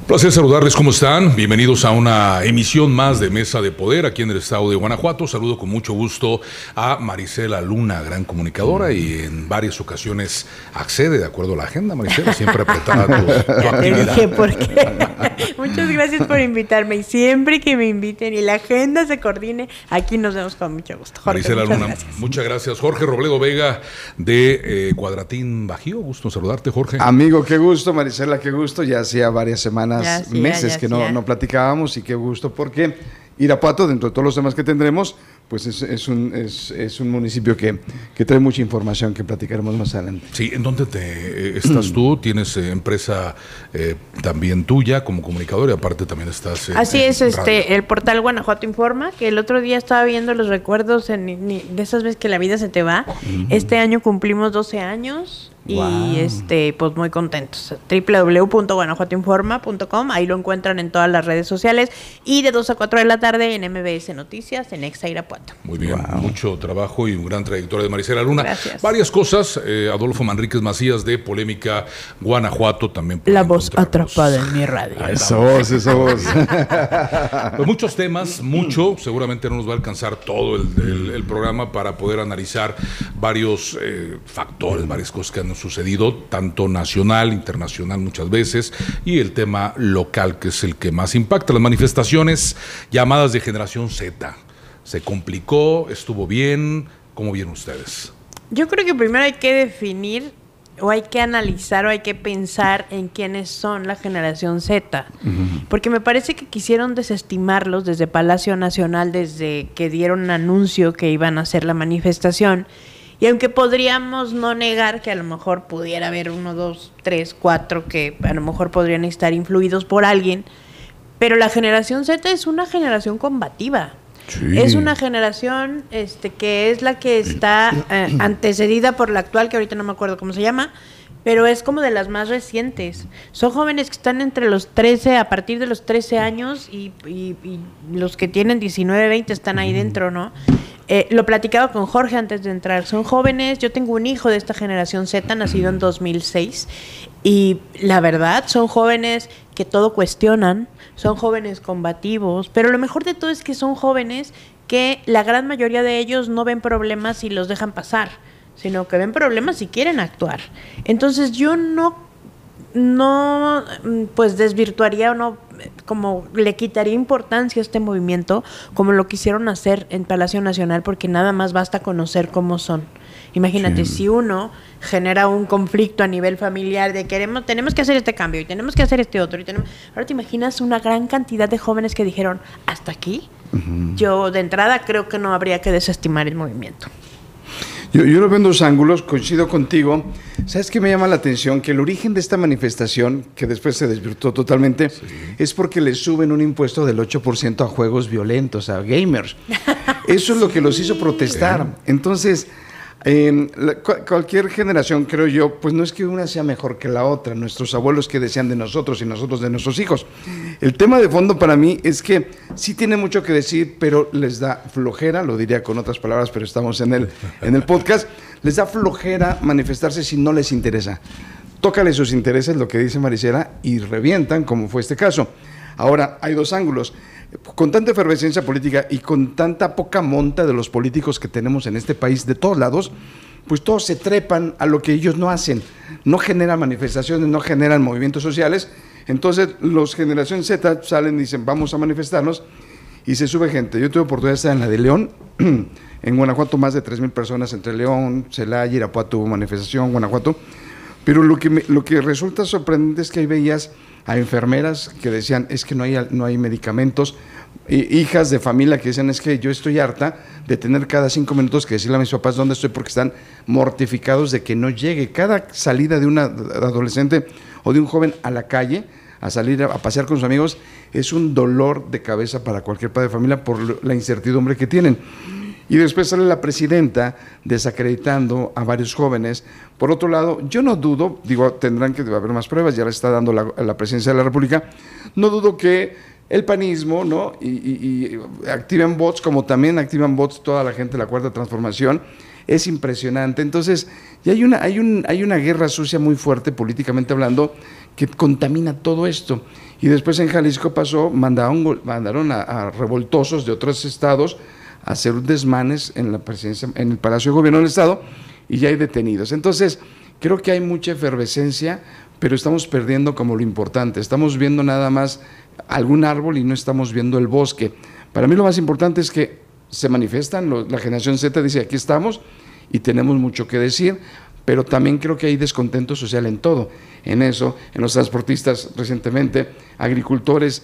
Placer saludarles, ¿cómo están? Bienvenidos a una emisión más de Mesa de Poder aquí en el estado de Guanajuato. Saludo con mucho gusto a Marisela Luna, gran comunicadora, y en varias ocasiones accede de acuerdo a la agenda. Marisela, siempre apretada tu actividad. Te dije por qué. Muchas gracias por invitarme, y siempre que me inviten y la agenda se coordine, aquí nos vemos con mucho gusto. Jorge, Marisela Luna, muchas gracias. Jorge Robledo Vega de Cuadratín Bajío, gusto saludarte, Jorge. Amigo, qué gusto, Marisela, qué gusto. Ya hacía varias semanas, meses que no platicábamos, y qué gusto porque Irapuato, dentro de todos los temas que tendremos, pues es un municipio que trae mucha información que platicaremos más adelante. Sí, ¿en dónde estás tú? ¿Tienes empresa también tuya como comunicador y aparte también estás Así es, el portal Guanajuato Informa, que el otro día estaba viendo los recuerdos de esas veces que la vida se te va. Este año cumplimos 12 años. Wow. Y pues muy contentos. www.guanajuatoinforma.com, ahí lo encuentran en todas las redes sociales, y de 2 a 4 de la tarde en MBS Noticias, en Exa Irapuato. Muy bien, mucho trabajo y un gran trayectoria de Marisela Luna. Gracias. Varias cosas. Adolfo Manríquez Macías de Polémica Guanajuato también. La voz atrapada en mi radio. Esa voz. Pues muchos temas, seguramente no nos va a alcanzar todo el programa para poder analizar varios factores, varias cosas que han sucedido, tanto nacional, internacional muchas veces, y el tema local, que es el que más impacta. Las manifestaciones llamadas de Generación Z. ¿Se complicó? ¿Estuvo bien? ¿Cómo vieron ustedes? Yo creo que primero hay que definir, o hay que analizar, o hay que pensar en quiénes son la Generación Z. Porque me parece que quisieron desestimarlos desde Palacio Nacional, desde que dieron anuncio que iban a hacer la manifestación. Y aunque podríamos no negar que a lo mejor pudiera haber 1, 2, 3, 4 que a lo mejor podrían estar influidos por alguien, pero la Generación Z es una generación combativa. Sí. Es una generación que es la que está antecedida por la actual, que ahorita no me acuerdo cómo se llama, pero es como de las más recientes. Son jóvenes que están entre los 13, a partir de los 13 años, y los que tienen 19, 20 están ahí dentro, ¿no? Lo platicaba con Jorge antes de entrar. Son jóvenes, yo tengo un hijo de esta Generación Z, nacido en 2006, y la verdad, son jóvenes que todo cuestionan, son jóvenes combativos, pero lo mejor de todo es que son jóvenes que la gran mayoría de ellos no ven problemas y los dejan pasar, sino que ven problemas y quieren actuar. Entonces yo no pues desvirtuaría o no, como le quitaría importancia a este movimiento, como lo quisieron hacer en Palacio Nacional, porque nada más basta conocer cómo son. Imagínate, sí. Si uno genera un conflicto a nivel familiar de tenemos que hacer este cambio y tenemos que hacer este otro, ahora te imaginas una gran cantidad de jóvenes que dijeron, ¿hasta aquí? Yo de entrada creo que no habría que desestimar el movimiento. Yo lo veo en dos ángulos, coincido contigo. ¿Sabes qué me llama la atención? Que el origen de esta manifestación, que después se desvirtuó totalmente, es porque le suben un impuesto del 8% a juegos violentos, a gamers. Eso es lo que los hizo protestar. Entonces, cualquier generación, creo yo, pues no es que una sea mejor que la otra. Nuestros abuelos que decían de nosotros y nosotros de nuestros hijos. El tema de fondo para mí es que sí tiene mucho que decir, pero les da flojera, lo diría con otras palabras, pero estamos en el podcast, les da flojera manifestarse si no les interesa. Tócale sus intereses, lo que dice Marisela, y revientan, como fue este caso. Ahora, hay dos ángulos. Con tanta efervescencia política y con tanta poca monta de los políticos que tenemos en este país, de todos lados, pues todos se trepan a lo que ellos no hacen. No generan manifestaciones, no generan movimientos sociales. Entonces, los Generación Z salen y dicen, vamos a manifestarnos, y se sube gente. Yo tuve oportunidad de estar en la de León, en Guanajuato, más de 3,000 personas, entre León, Celaya, Irapuato, hubo manifestación, Guanajuato. Pero lo que resulta sorprendente es que ahí veías a enfermeras que decían, es que no hay medicamentos, hijas de familia que decían, es que yo estoy harta de tener cada 5 minutos que decirle a mis papás dónde estoy, porque están mortificados de que no llegue. Cada salida de una adolescente o de un joven a la calle, a salir a pasear con sus amigos, es un dolor de cabeza para cualquier padre de familia por la incertidumbre que tienen. Y después sale la presidenta desacreditando a varios jóvenes. Por otro lado, yo no dudo, tendrán que haber más pruebas, ya le está dando la presidencia de la República, no dudo que el panismo, ¿no? y activen bots, como también activan bots toda la gente de la Cuarta Transformación, es impresionante. Entonces, ya hay una guerra sucia muy fuerte, políticamente hablando, que contamina todo esto. Y después en Jalisco mandaron a revoltosos de otros estados a hacer desmanes en la presidencia, en el Palacio de Gobierno del Estado, y ya hay detenidos. Entonces, creo que hay mucha efervescencia, pero estamos perdiendo como lo importante. Estamos viendo nada más algún árbol y no estamos viendo el bosque. Para mí lo más importante es que se manifiestan, la generación Z dice, aquí estamos y tenemos mucho que decir, pero también creo que hay descontento social en todo, en eso, en los transportistas recientemente, agricultores.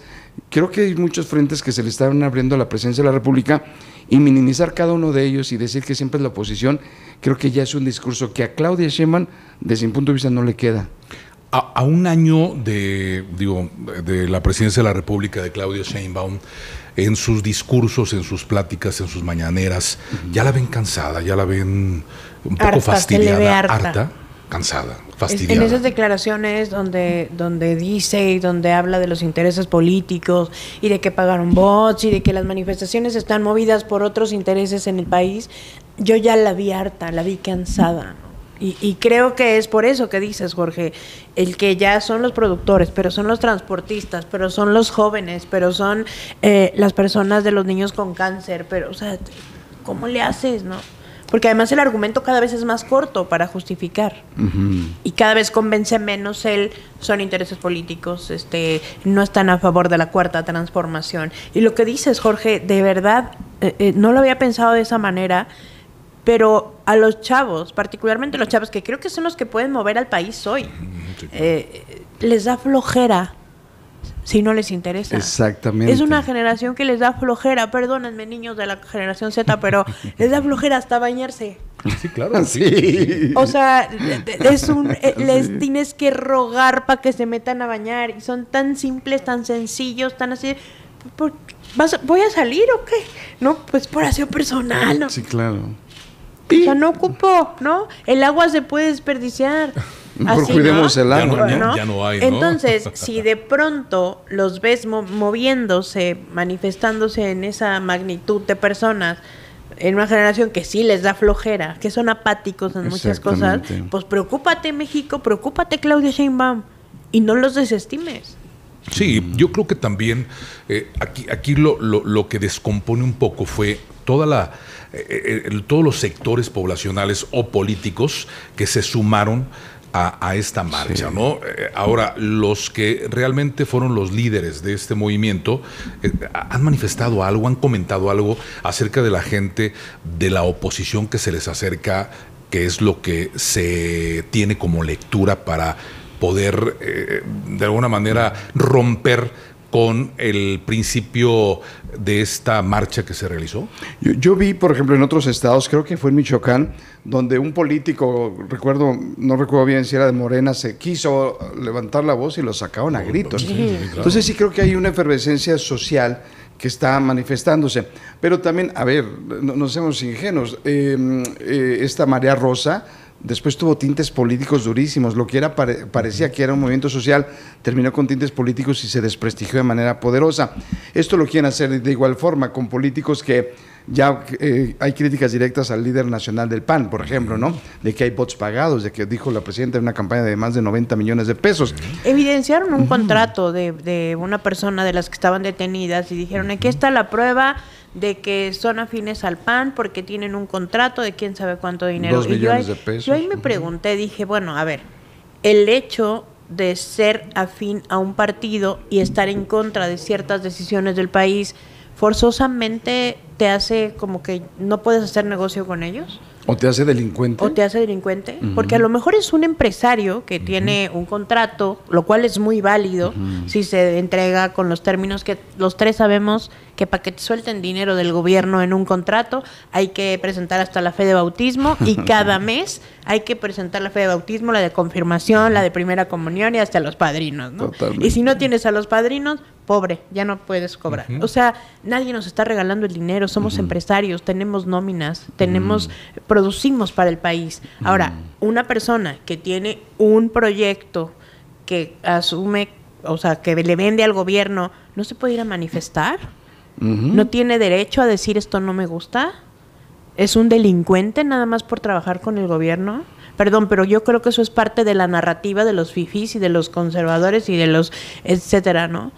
Creo que hay muchos frentes que se le están abriendo a la presidencia de la República, y minimizar cada uno de ellos y decir que siempre es la oposición, creo que ya es un discurso que a Claudia Sheinbaum, desde mi punto de vista, no le queda. A un año de la presidencia de la República de Claudia Sheinbaum, en sus discursos, en sus pláticas, en sus mañaneras, ya la ven cansada, ya la ven un poco fastidiada, harta, cansada, fastidiada. En esas declaraciones donde dice y donde habla de los intereses políticos y de que pagaron bots y de que las manifestaciones están movidas por otros intereses en el país, yo ya la vi harta, la vi cansada, ¿no? Y creo que es por eso que dices, Jorge, el que ya son los productores, pero son los transportistas, pero son los jóvenes, pero son las personas de los niños con cáncer, pero, o sea, ¿cómo le haces, no? Porque además el argumento cada vez es más corto para justificar. Y cada vez convence menos son intereses políticos, no están a favor de la cuarta transformación. Y lo que dices, Jorge, de verdad, no lo había pensado de esa manera, pero a los chavos, particularmente los chavos, que creo que son los que pueden mover al país hoy, les da flojera si no les interesa. Exactamente. Es una generación que les da flojera, perdónenme niños de la generación Z, pero les da flojera hasta bañarse. Sí, claro. Sí. O sea, les tienes que rogar para que se metan a bañar, y son tan simples, tan sencillos, tan así. ¿Voy a salir o qué? No, pues por aseo personal, ¿no? Sí, claro. O sea, no ocupo, ¿no? El agua se puede desperdiciar. Mejor cuidemos, ¿no?, el agua. Ya no hay, ¿no? Entonces, si de pronto los ves moviéndose, manifestándose en esa magnitud de personas, en una generación que sí les da flojera, que son apáticos en muchas cosas, pues preocúpate, México, preocúpate, Claudia Sheinbaum, y no los desestimes. Sí, yo creo que también aquí lo que descompone un poco fue todos los sectores poblacionales o políticos que se sumaron a esta marcha, sí, ¿no? Ahora, los que realmente fueron los líderes de este movimiento han manifestado algo, han comentado algo acerca de la gente de la oposición que se les acerca, que es lo que se tiene como lectura para poder de alguna manera romper con el principio de esta marcha que se realizó. Yo vi, por ejemplo, en otros estados, creo que fue en Michoacán, donde un político, no recuerdo bien si era de Morena, se quiso levantar la voz y lo sacaron a gritos. Sí, claro. Entonces sí creo que hay una efervescencia social que está manifestándose. Pero también, a ver, no seamos ingenuos, esta marea rosa después tuvo tintes políticos durísimos. Lo que parecía que era un movimiento social terminó con tintes políticos y se desprestigió de manera poderosa. Esto lo quieren hacer de igual forma con políticos que ya hay críticas directas al líder nacional del PAN, por ejemplo, ¿no? De que hay bots pagados, de que dijo la presidenta en una campaña de más de 90 millones de pesos. Evidenciaron un contrato de una persona de las que estaban detenidas y dijeron, aquí está la prueba de que son afines al PAN porque tienen un contrato de quién sabe cuánto dinero. 2 millones de pesos. Yo ahí me pregunté, dije, bueno, a ver, el hecho de ser afín a un partido y estar en contra de ciertas decisiones del país, forzosamente te hace como que no puedes hacer negocio con ellos. ¿O te hace delincuente? ¿O te hace delincuente? Porque a lo mejor es un empresario que tiene un contrato, lo cual es muy válido si se entrega con los términos que los tres sabemos que para que te suelten dinero del gobierno en un contrato hay que presentar hasta la fe de bautismo y cada mes hay que presentar la fe de bautismo, la de confirmación, la de primera comunión y hasta los padrinos, ¿no? Totalmente. Y si no tienes a los padrinos, pobre, ya no puedes cobrar. O sea, nadie nos está regalando el dinero, somos empresarios, tenemos nóminas, producimos para el país. Ahora, una persona que tiene un proyecto que asume, o sea, que le vende al gobierno, ¿no se puede ir a manifestar? ¿No tiene derecho a decir esto no me gusta? es un delincuente nada más por trabajar con el gobierno. Perdón, pero yo creo que eso es parte de la narrativa de los fifís y de los conservadores y de los etcétera, ¿no?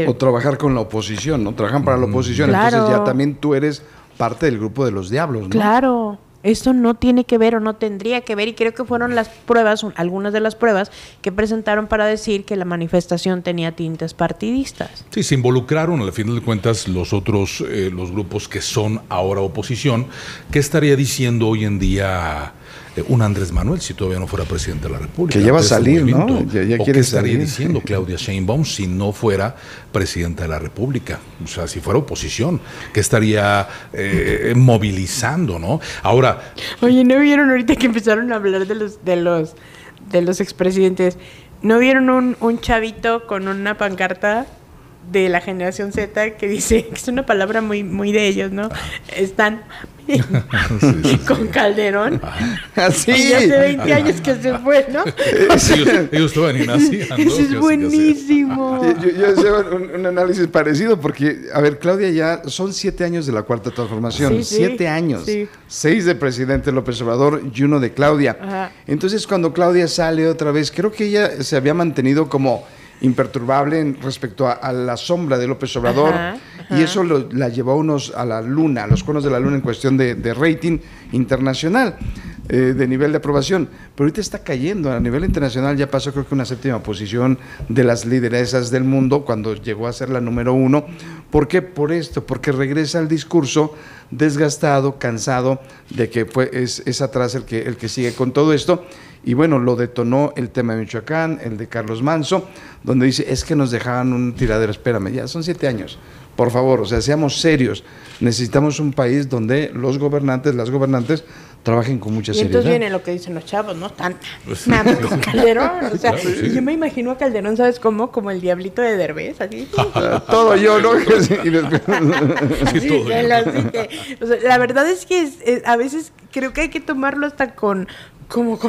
O trabajar con la oposición, ¿no? Trabajan para la oposición, claro. Entonces ya también tú eres parte del grupo de los diablos, ¿no? Claro. Esto no tiene que ver o no tendría que ver, y creo que fueron las pruebas, algunas de las pruebas que presentaron para decir que la manifestación tenía tintes partidistas. Sí, se involucraron, al final de cuentas, los otros, los grupos que son ahora oposición. ¿Qué estaría diciendo hoy en día un Andrés Manuel si todavía no fuera presidente de la República? Que ya va a salir, ¿no? Ya ¿O quiere qué estaría salir diciendo Claudia Sheinbaum si no fuera presidenta de la República? O sea, si fuera oposición, ¿qué estaría movilizando, no? Ahora... Oye, ¿no vieron ahorita que empezaron a hablar de los expresidentes? ¿No vieron un chavito con una pancarta de la generación Z que dice, que es una palabra muy, muy de ellos, ¿no? Están con Calderón. Así. Y hace 20 años que se fue, ¿no? Ellos estaban nacían, ¿no? Eso es buenísimo. Yo hacía un análisis parecido porque, a ver, Claudia, ya son 7 años de la Cuarta Transformación. Sí, 7 años. Sí. 6 de presidente López Obrador y 1 de Claudia. Ajá. Entonces, cuando Claudia sale otra vez, creo que ella se había mantenido como imperturbable respecto a la sombra de López Obrador, ajá. Y eso la llevó a la luna, a los conos de la luna en cuestión de rating internacional, de nivel de aprobación. Pero ahorita está cayendo a nivel internacional, ya pasó creo que una 7ª posición de las lideresas del mundo cuando llegó a ser la número 1. ¿Por qué? Por esto, porque regresa al discurso desgastado, cansado de que es atrás el que sigue con todo esto. Y bueno, lo detonó el tema de Michoacán, el de Carlos Manso, donde dice, es que nos dejaban un tiradero. Espérame, ya son 7 años, por favor, o sea, seamos serios. Necesitamos un país donde los gobernantes, las gobernantes, trabajen con mucha seriedad. Y entonces viene lo que dicen los chavos, ¿no? Nada con Calderón, o sea, Claro, sí. yo me imagino a Calderón, ¿sabes cómo? Como el diablito de Derbez, así. Todo yo, ¿no? Y después... Sí, todo yo. O sea, la verdad es que a veces creo que hay que tomarlo hasta con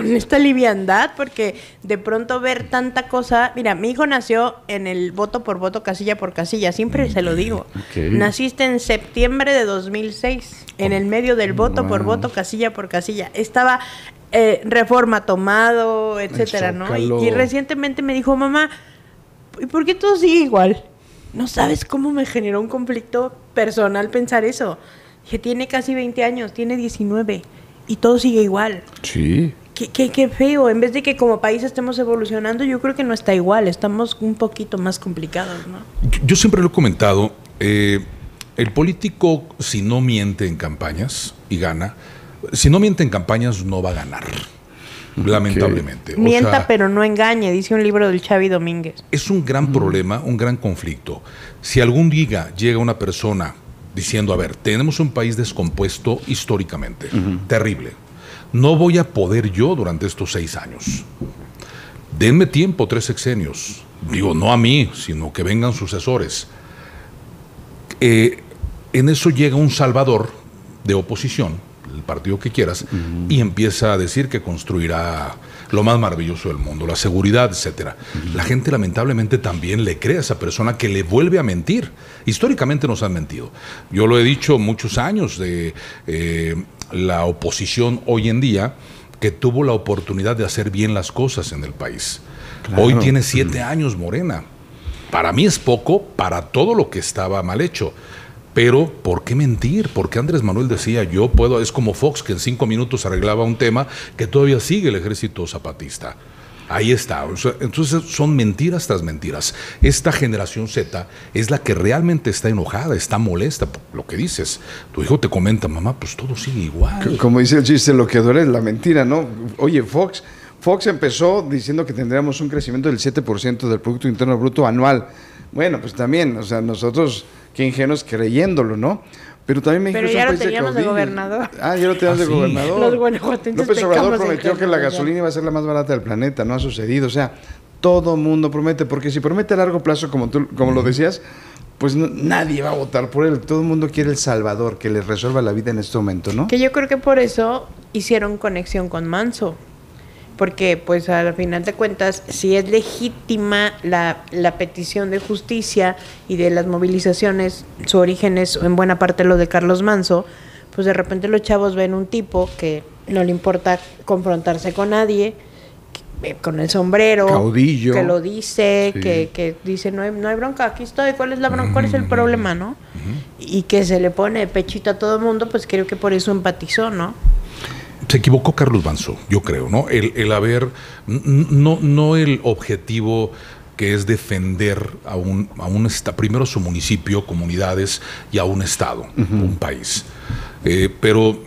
esta liviandad, porque de pronto ver tanta cosa. Mira, mi hijo nació en el voto por voto, casilla por casilla, siempre se lo digo. Okay. Naciste en septiembre de 2006, en el medio del voto por voto, casilla por casilla. Estaba Reforma tomado, etcétera, ¿no? Y recientemente me dijo, mamá, ¿y por qué todo sigue igual? No sabes cómo me generó un conflicto personal pensar eso. Dije, tiene casi 20 años, tiene 19 y todo sigue igual. Sí. Qué feo. En vez de que como país estemos evolucionando, yo creo que no está igual. Estamos un poquito más complicados, ¿no? Yo siempre lo he comentado, el político, si no miente en campañas y gana, si no miente en campañas no va a ganar, lamentablemente. O Mienta, sea, pero no engañe, dice un libro del Xavi Domínguez. es un gran problema, un gran conflicto. Si algún día llega una persona diciendo, a ver, tenemos un país descompuesto históricamente, terrible. No voy a poder yo durante estos 6 años. Denme tiempo, 3 sexenios. Digo, no a mí, sino que vengan sucesores. En eso llega un salvador de oposición, el partido que quieras, y empieza a decir que construirá lo más maravilloso del mundo, la seguridad, etcétera. La gente lamentablemente también le cree a esa persona que le vuelve a mentir. Históricamente nos han mentido. Yo lo he dicho muchos años de la oposición hoy en día, que tuvo la oportunidad de hacer bien las cosas en el país. Claro. Hoy tiene 7 años Morena. Para mí es poco, para todo lo que estaba mal hecho. Pero, ¿por qué mentir? Porque Andrés Manuel decía, yo puedo, es como Fox, que en 5 minutos arreglaba un tema que todavía sigue el ejército zapatista. Ahí está. O sea, entonces son mentiras tras mentiras. Esta generación Z es la que realmente está enojada, está molesta por lo que dices. Tu hijo te comenta, mamá, pues todo sigue igual. Como dice el chiste, lo que duele es la mentira, ¿no? Oye, Fox empezó diciendo que tendríamos un crecimiento del 7% del Producto Interno Bruto anual. Bueno, pues también, o sea, nosotros, qué ingenuos creyéndolo, ¿no? Pero también México es un país de teníamos de gobernador. Ah, ya lo teníamos de gobernador. Los guanajuatenses López Obrador prometió que la gasolina iba a ser la más barata del planeta, no ha sucedido. O sea, todo mundo promete, porque si promete a largo plazo, como lo decías, pues nadie va a votar por él. Todo el mundo quiere el Salvador, que les resuelva la vida en este momento, ¿no? Que yo creo que por eso hicieron conexión con Manso. Porque, pues, al final de cuentas, si es legítima la petición de justicia y de las movilizaciones, su origen es en buena parte lo de Carlos Manso, pues de repente los chavos ven un tipo que no le importa confrontarse con nadie, con el sombrero, caudillo, que lo dice, sí, que dice no hay bronca, aquí estoy, ¿cuál es la bronca? ¿Cuál es el problema, no? Y que se le pone de pechito a todo el mundo, pues creo que por eso empatizó, ¿no? Se equivocó Carlos Manzo, yo creo, ¿no? El haber, no el objetivo que es defender a un primero su municipio, comunidades y a un estado, un país. Pero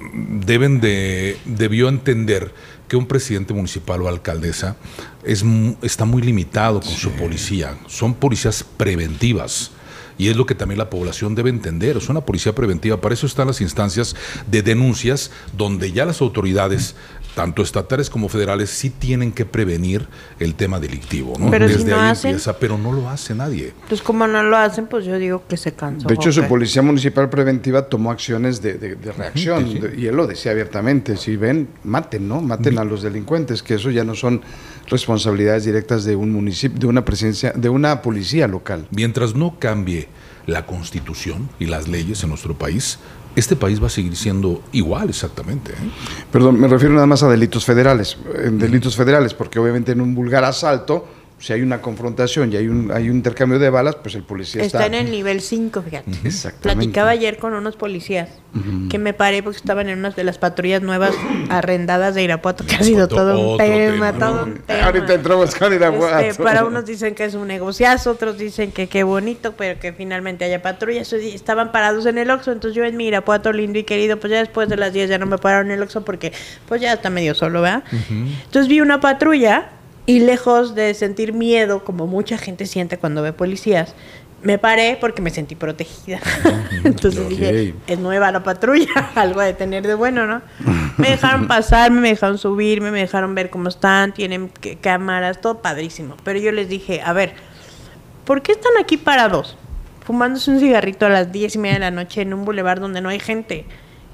debió entender que un presidente municipal o alcaldesa está muy limitado con su policía. Son policías preventivas. Y es lo que también la población debe entender, es una policía preventiva. Para eso están las instancias de denuncias, donde ya las autoridades, tanto estatales como federales, sí tienen que prevenir el tema delictivo, ¿no? Pero Desde si no ahí hacen, empieza, pero no lo hace nadie. Pues como no lo hacen, pues yo digo que se cansó. De hecho, su policía municipal preventiva tomó acciones de reacción, Sí. y él lo decía abiertamente: si ven, maten, ¿no? Maten a los delincuentes, que eso ya no son responsabilidades directas de un municipio, de una presencia, de una policía local. Mientras no cambie la Constitución y las leyes en nuestro país, este país va a seguir siendo igual exactamente, ¿eh? Perdón, me refiero nada más a delitos federales, porque obviamente en un vulgar asalto, si hay una confrontación y hay un intercambio de balas, pues el policía está en el nivel 5, fíjate. Exactamente. Platicaba ayer con unos policías que me paré porque estaban en una de las patrullas nuevas arrendadas de Irapuato, que ha sido todo un tema, todo un tema. Ahorita entramos con Irapuato. Para unos dicen que es un negociazo, otros dicen que qué bonito, pero que finalmente haya patrullas. Estaban parados en el Oxxo, entonces yo en mi Irapuato lindo y querido, pues ya después de las 10 ya no me pararon en el Oxxo porque pues ya está medio solo, ¿verdad? Entonces vi una patrulla y lejos de sentir miedo, como mucha gente siente cuando ve policías, me paré porque me sentí protegida. Entonces dije, es nueva la patrulla, algo de tener de bueno, ¿no? Me dejaron pasarme, me dejaron subirme, me dejaron ver cómo están, tienen cámaras, todo padrísimo. Pero yo les dije, a ver, ¿por qué están aquí parados? Fumándose un cigarrito a las 10:30 de la noche en un bulevar donde no hay gente.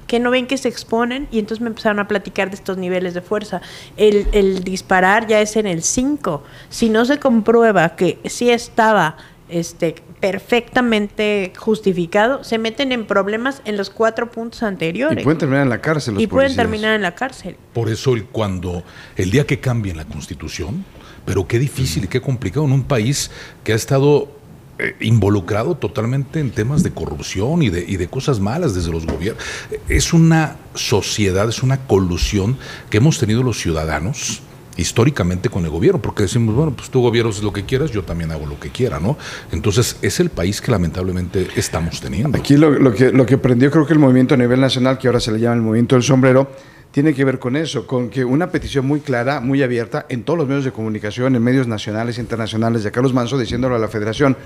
Que no ven que se exponen, y entonces me empezaron a platicar de estos niveles de fuerza. El disparar ya es en el 5. Si no se comprueba que sí estaba perfectamente justificado, se meten en problemas en los 4 puntos anteriores. Y pueden terminar en la cárcel los pueden policías. terminar en la cárcel. Por eso el día que cambien la Constitución, pero qué difícil y qué complicado en un país que ha estado involucrado totalmente en temas de corrupción y de cosas malas desde los gobiernos. Es una sociedad, es una colusión que hemos tenido los ciudadanos históricamente con el gobierno, porque decimos, bueno, pues tú gobiernas lo que quieras, yo también hago lo que quiera, ¿no? Entonces, es el país que lamentablemente estamos teniendo. Aquí lo que prendió, creo que el movimiento a nivel nacional, que ahora se le llama el movimiento del sombrero, tiene que ver con eso, con que una petición muy clara, muy abierta, en todos los medios de comunicación, en medios nacionales e internacionales, de Carlos Manzo diciéndole a la Federación: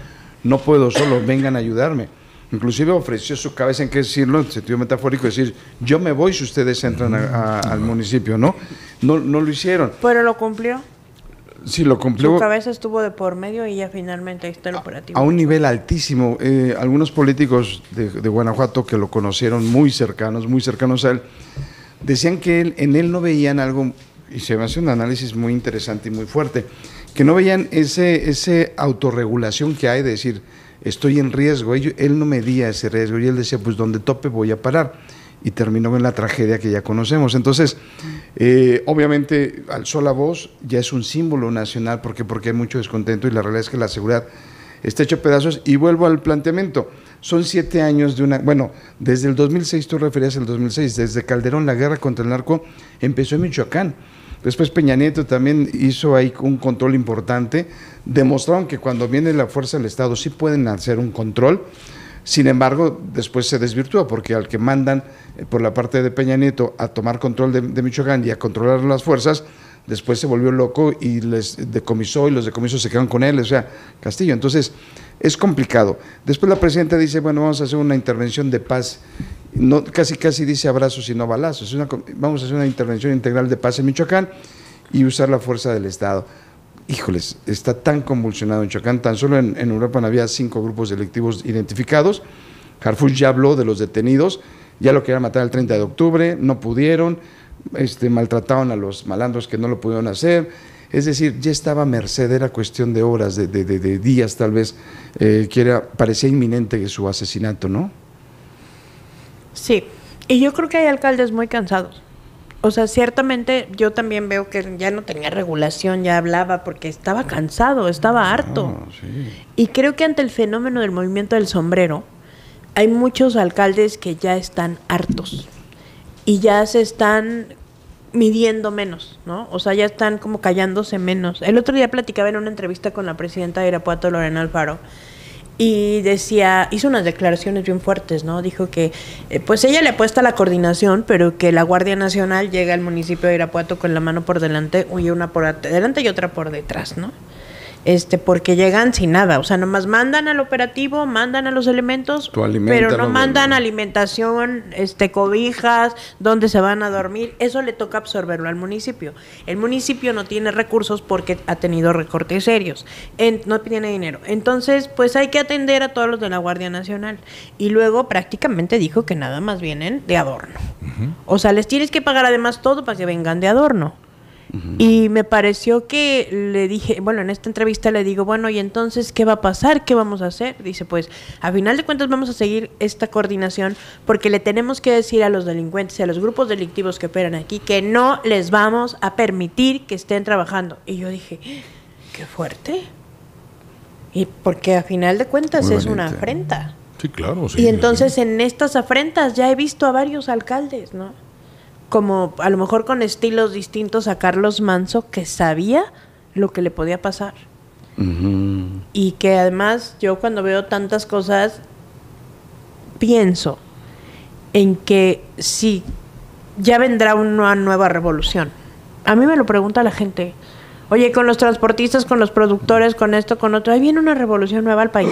no puedo solo, vengan a ayudarme. Inclusive ofreció su cabeza, en qué decirlo, en sentido metafórico, decir: yo me voy si ustedes entran al municipio, ¿no? No lo hicieron. Pero lo cumplió. Sí, lo cumplió. Su cabeza estuvo de por medio y ya finalmente está el operativo. A un nivel altísimo. Algunos políticos de Guanajuato que lo conocieron muy cercanos a él, decían que en él no veían algo, y se me hace un análisis muy interesante y muy fuerte, que no veían ese autorregulación que hay de decir: estoy en riesgo. Él no medía ese riesgo, y él decía: pues donde tope voy a parar. Y terminó en la tragedia que ya conocemos. Entonces, obviamente, alzó la voz, ya es un símbolo nacional, porque hay mucho descontento, y la realidad es que la seguridad está hecho pedazos. Y vuelvo al planteamiento: son 7 años desde el 2006, tú referías al 2006, desde Calderón, la guerra contra el narco empezó en Michoacán. Después Peña Nieto también hizo ahí un control importante. Demostraron que cuando viene la fuerza del Estado sí pueden hacer un control. Sin embargo, después se desvirtúa, porque al que mandan por la parte de Peña Nieto a tomar control de Michoacán y a controlar las fuerzas, después se volvió loco y les decomisó, y los decomisos se quedaron con él, o sea, Castillo. Entonces, es complicado. Después la presidenta dice: bueno, vamos a hacer una intervención de paz. No, casi dice abrazos y no balazos. Vamos a hacer una intervención integral de paz en Michoacán y usar la fuerza del Estado. Híjoles, está tan convulsionado en Michoacán. Tan solo en Europa había 5 grupos delictivos identificados. Harfuch ya habló de los detenidos, ya lo querían matar el 30 de octubre, no pudieron, maltrataron a los malandros que no lo pudieron hacer. Es decir, ya estaba a merced, era cuestión de horas, de días tal vez, parecía inminente su asesinato, ¿no? Sí, Y yo creo que hay alcaldes muy cansados. O sea, ciertamente yo también veo que ya no tenía regulación, ya hablaba porque estaba cansado, estaba harto. Sí. Y creo que ante el fenómeno del movimiento del sombrero, hay muchos alcaldes que ya están hartos y ya se están midiendo menos, ¿no? O sea, ya están como callándose menos. El otro día platicaba en una entrevista con la presidenta de Irapuato, Lorena Alfaro, y decía, hizo unas declaraciones bien fuertes, ¿no? Dijo que pues ella le apuesta a la coordinación, pero que la Guardia Nacional llega al municipio de Irapuato con la mano por delante, y una por delante y otra por detrás, ¿no? Porque llegan sin nada, o sea, nomás mandan al operativo, mandan a los elementos, pero no mandan alimentación, cobijas, dónde se van a dormir. Eso le toca absorberlo al municipio. El municipio no tiene recursos porque ha tenido recortes serios, no tiene dinero. Entonces, pues hay que atender a todos los de la Guardia Nacional. Y luego prácticamente dijo que nada más vienen de adorno. O sea, les tienes que pagar además todo para que vengan de adorno. Y me pareció que le dije, bueno, en esta entrevista le digo, bueno, ¿y entonces qué va a pasar? ¿Qué vamos a hacer? Dice, pues, a final de cuentas vamos a seguir esta coordinación porque le tenemos que decir a los delincuentes y a los grupos delictivos que operan aquí que no les vamos a permitir que estén trabajando. Y yo dije, qué fuerte. Y porque a final de cuentas es una afrenta. Sí, claro. Sí, y entonces en estas afrentas ya he visto a varios alcaldes, ¿no? Como a lo mejor con estilos distintos a Carlos Manzo, que sabía lo que le podía pasar. Y que además yo cuando veo tantas cosas pienso en que sí, ya vendrá una nueva revolución. A mí me lo pregunta la gente. Oye, con los transportistas, con los productores, con esto, con otro, ahí viene una revolución nueva al país.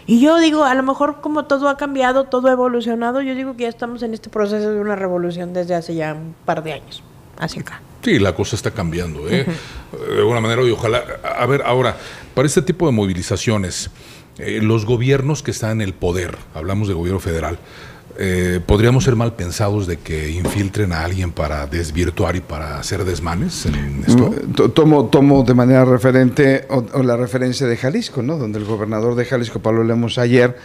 Y yo digo, a lo mejor como todo ha cambiado, todo ha evolucionado, yo digo que ya estamos en este proceso de una revolución desde hace ya un par de años, hacia acá. Sí, la cosa está cambiando, de alguna manera, y ojalá. A ver, ahora, para este tipo de movilizaciones, los gobiernos que están en el poder, hablamos de gobierno federal, ¿podríamos ser mal pensados de que infiltren a alguien para desvirtuar y para hacer desmanes en esto? Tomo de manera referente o la referencia de Jalisco, ¿no? Donde el gobernador de Jalisco, Pablo Lemos, ayer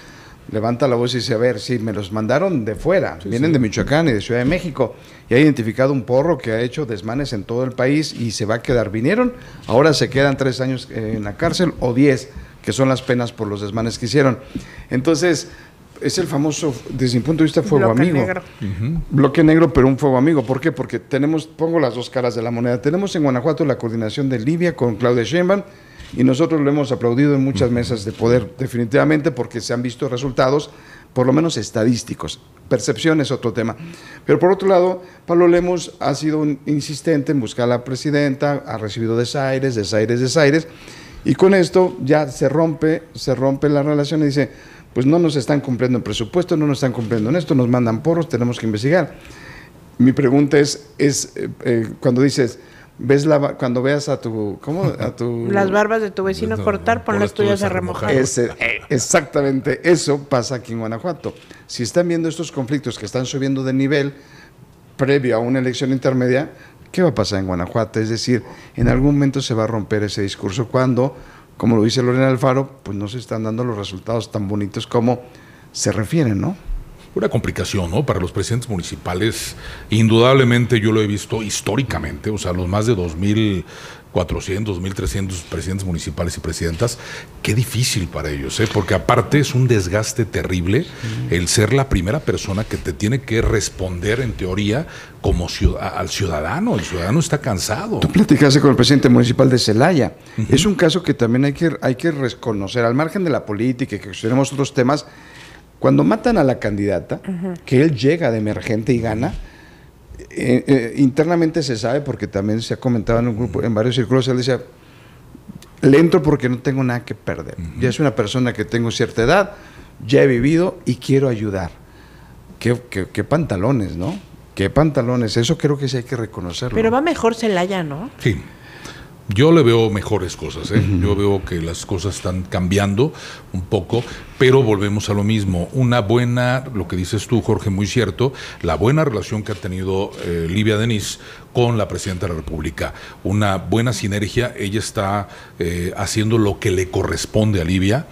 levanta la voz y dice, a ver, sí, me los mandaron de fuera, vienen de Michoacán y de Ciudad de México, y ha identificado un porro que ha hecho desmanes en todo el país y se va a quedar. Vinieron, ahora se quedan 3 años en la cárcel o 10, que son las penas por los desmanes que hicieron. Entonces, es el famoso, desde mi punto de vista, fuego amigo. Negro. Bloque negro, pero un fuego amigo. ¿Por qué? Porque pongo las dos caras de la moneda. Tenemos en Guanajuato la coordinación de Livia con Claudia Sheinbaum, y nosotros lo hemos aplaudido en muchas mesas de poder, definitivamente, porque se han visto resultados, por lo menos estadísticos. Percepción es otro tema. Pero por otro lado, Pablo Lemos ha sido insistente en buscar a la presidenta, ha recibido desaires, y con esto ya se rompe la relación y dice, pues no nos están cumpliendo en presupuesto, no nos están cumpliendo en esto, nos mandan porros, tenemos que investigar. Mi pregunta es cuando dices, cuando veas a tu las barbas de tu vecino cortar, pon las tuyas a remojar. Exactamente, eso pasa aquí en Guanajuato. Si están viendo estos conflictos que están subiendo de nivel previo a una elección intermedia, ¿qué va a pasar en Guanajuato? Es decir, en algún momento se va a romper ese discurso cuando, como lo dice Lorena Alfaro, pues no se están dando los resultados tan bonitos como se refieren, ¿no? Una complicación, ¿no? Para los presidentes municipales, indudablemente yo lo he visto históricamente, o sea, los más de 2.400, 2.300 presidentes municipales y presidentas, qué difícil para ellos, porque aparte es un desgaste terrible el ser la primera persona que te tiene que responder en teoría como al ciudadano. El ciudadano está cansado. Tú platicaste con el presidente municipal de Celaya. Es un caso que también hay que reconocer, al margen de la política y que tenemos otros temas. Cuando matan a la candidata, que él llega de emergente y gana, internamente se sabe, porque también se ha comentado en un grupo, en varios círculos, él decía, le entro porque no tengo nada que perder. Ya es una persona que tengo cierta edad, ya he vivido y quiero ayudar. Qué pantalones, ¿no? Qué pantalones, eso creo que sí hay que reconocerlo. Pero va mejor Celaya, ¿no? Sí. Yo le veo mejores cosas, Yo veo que las cosas están cambiando un poco, pero volvemos a lo mismo. Una buena, lo que dices tú, Jorge, muy cierto, la buena relación que ha tenido Livia Denis con la presidenta de la República. Una buena sinergia, ella está haciendo lo que le corresponde a Livia.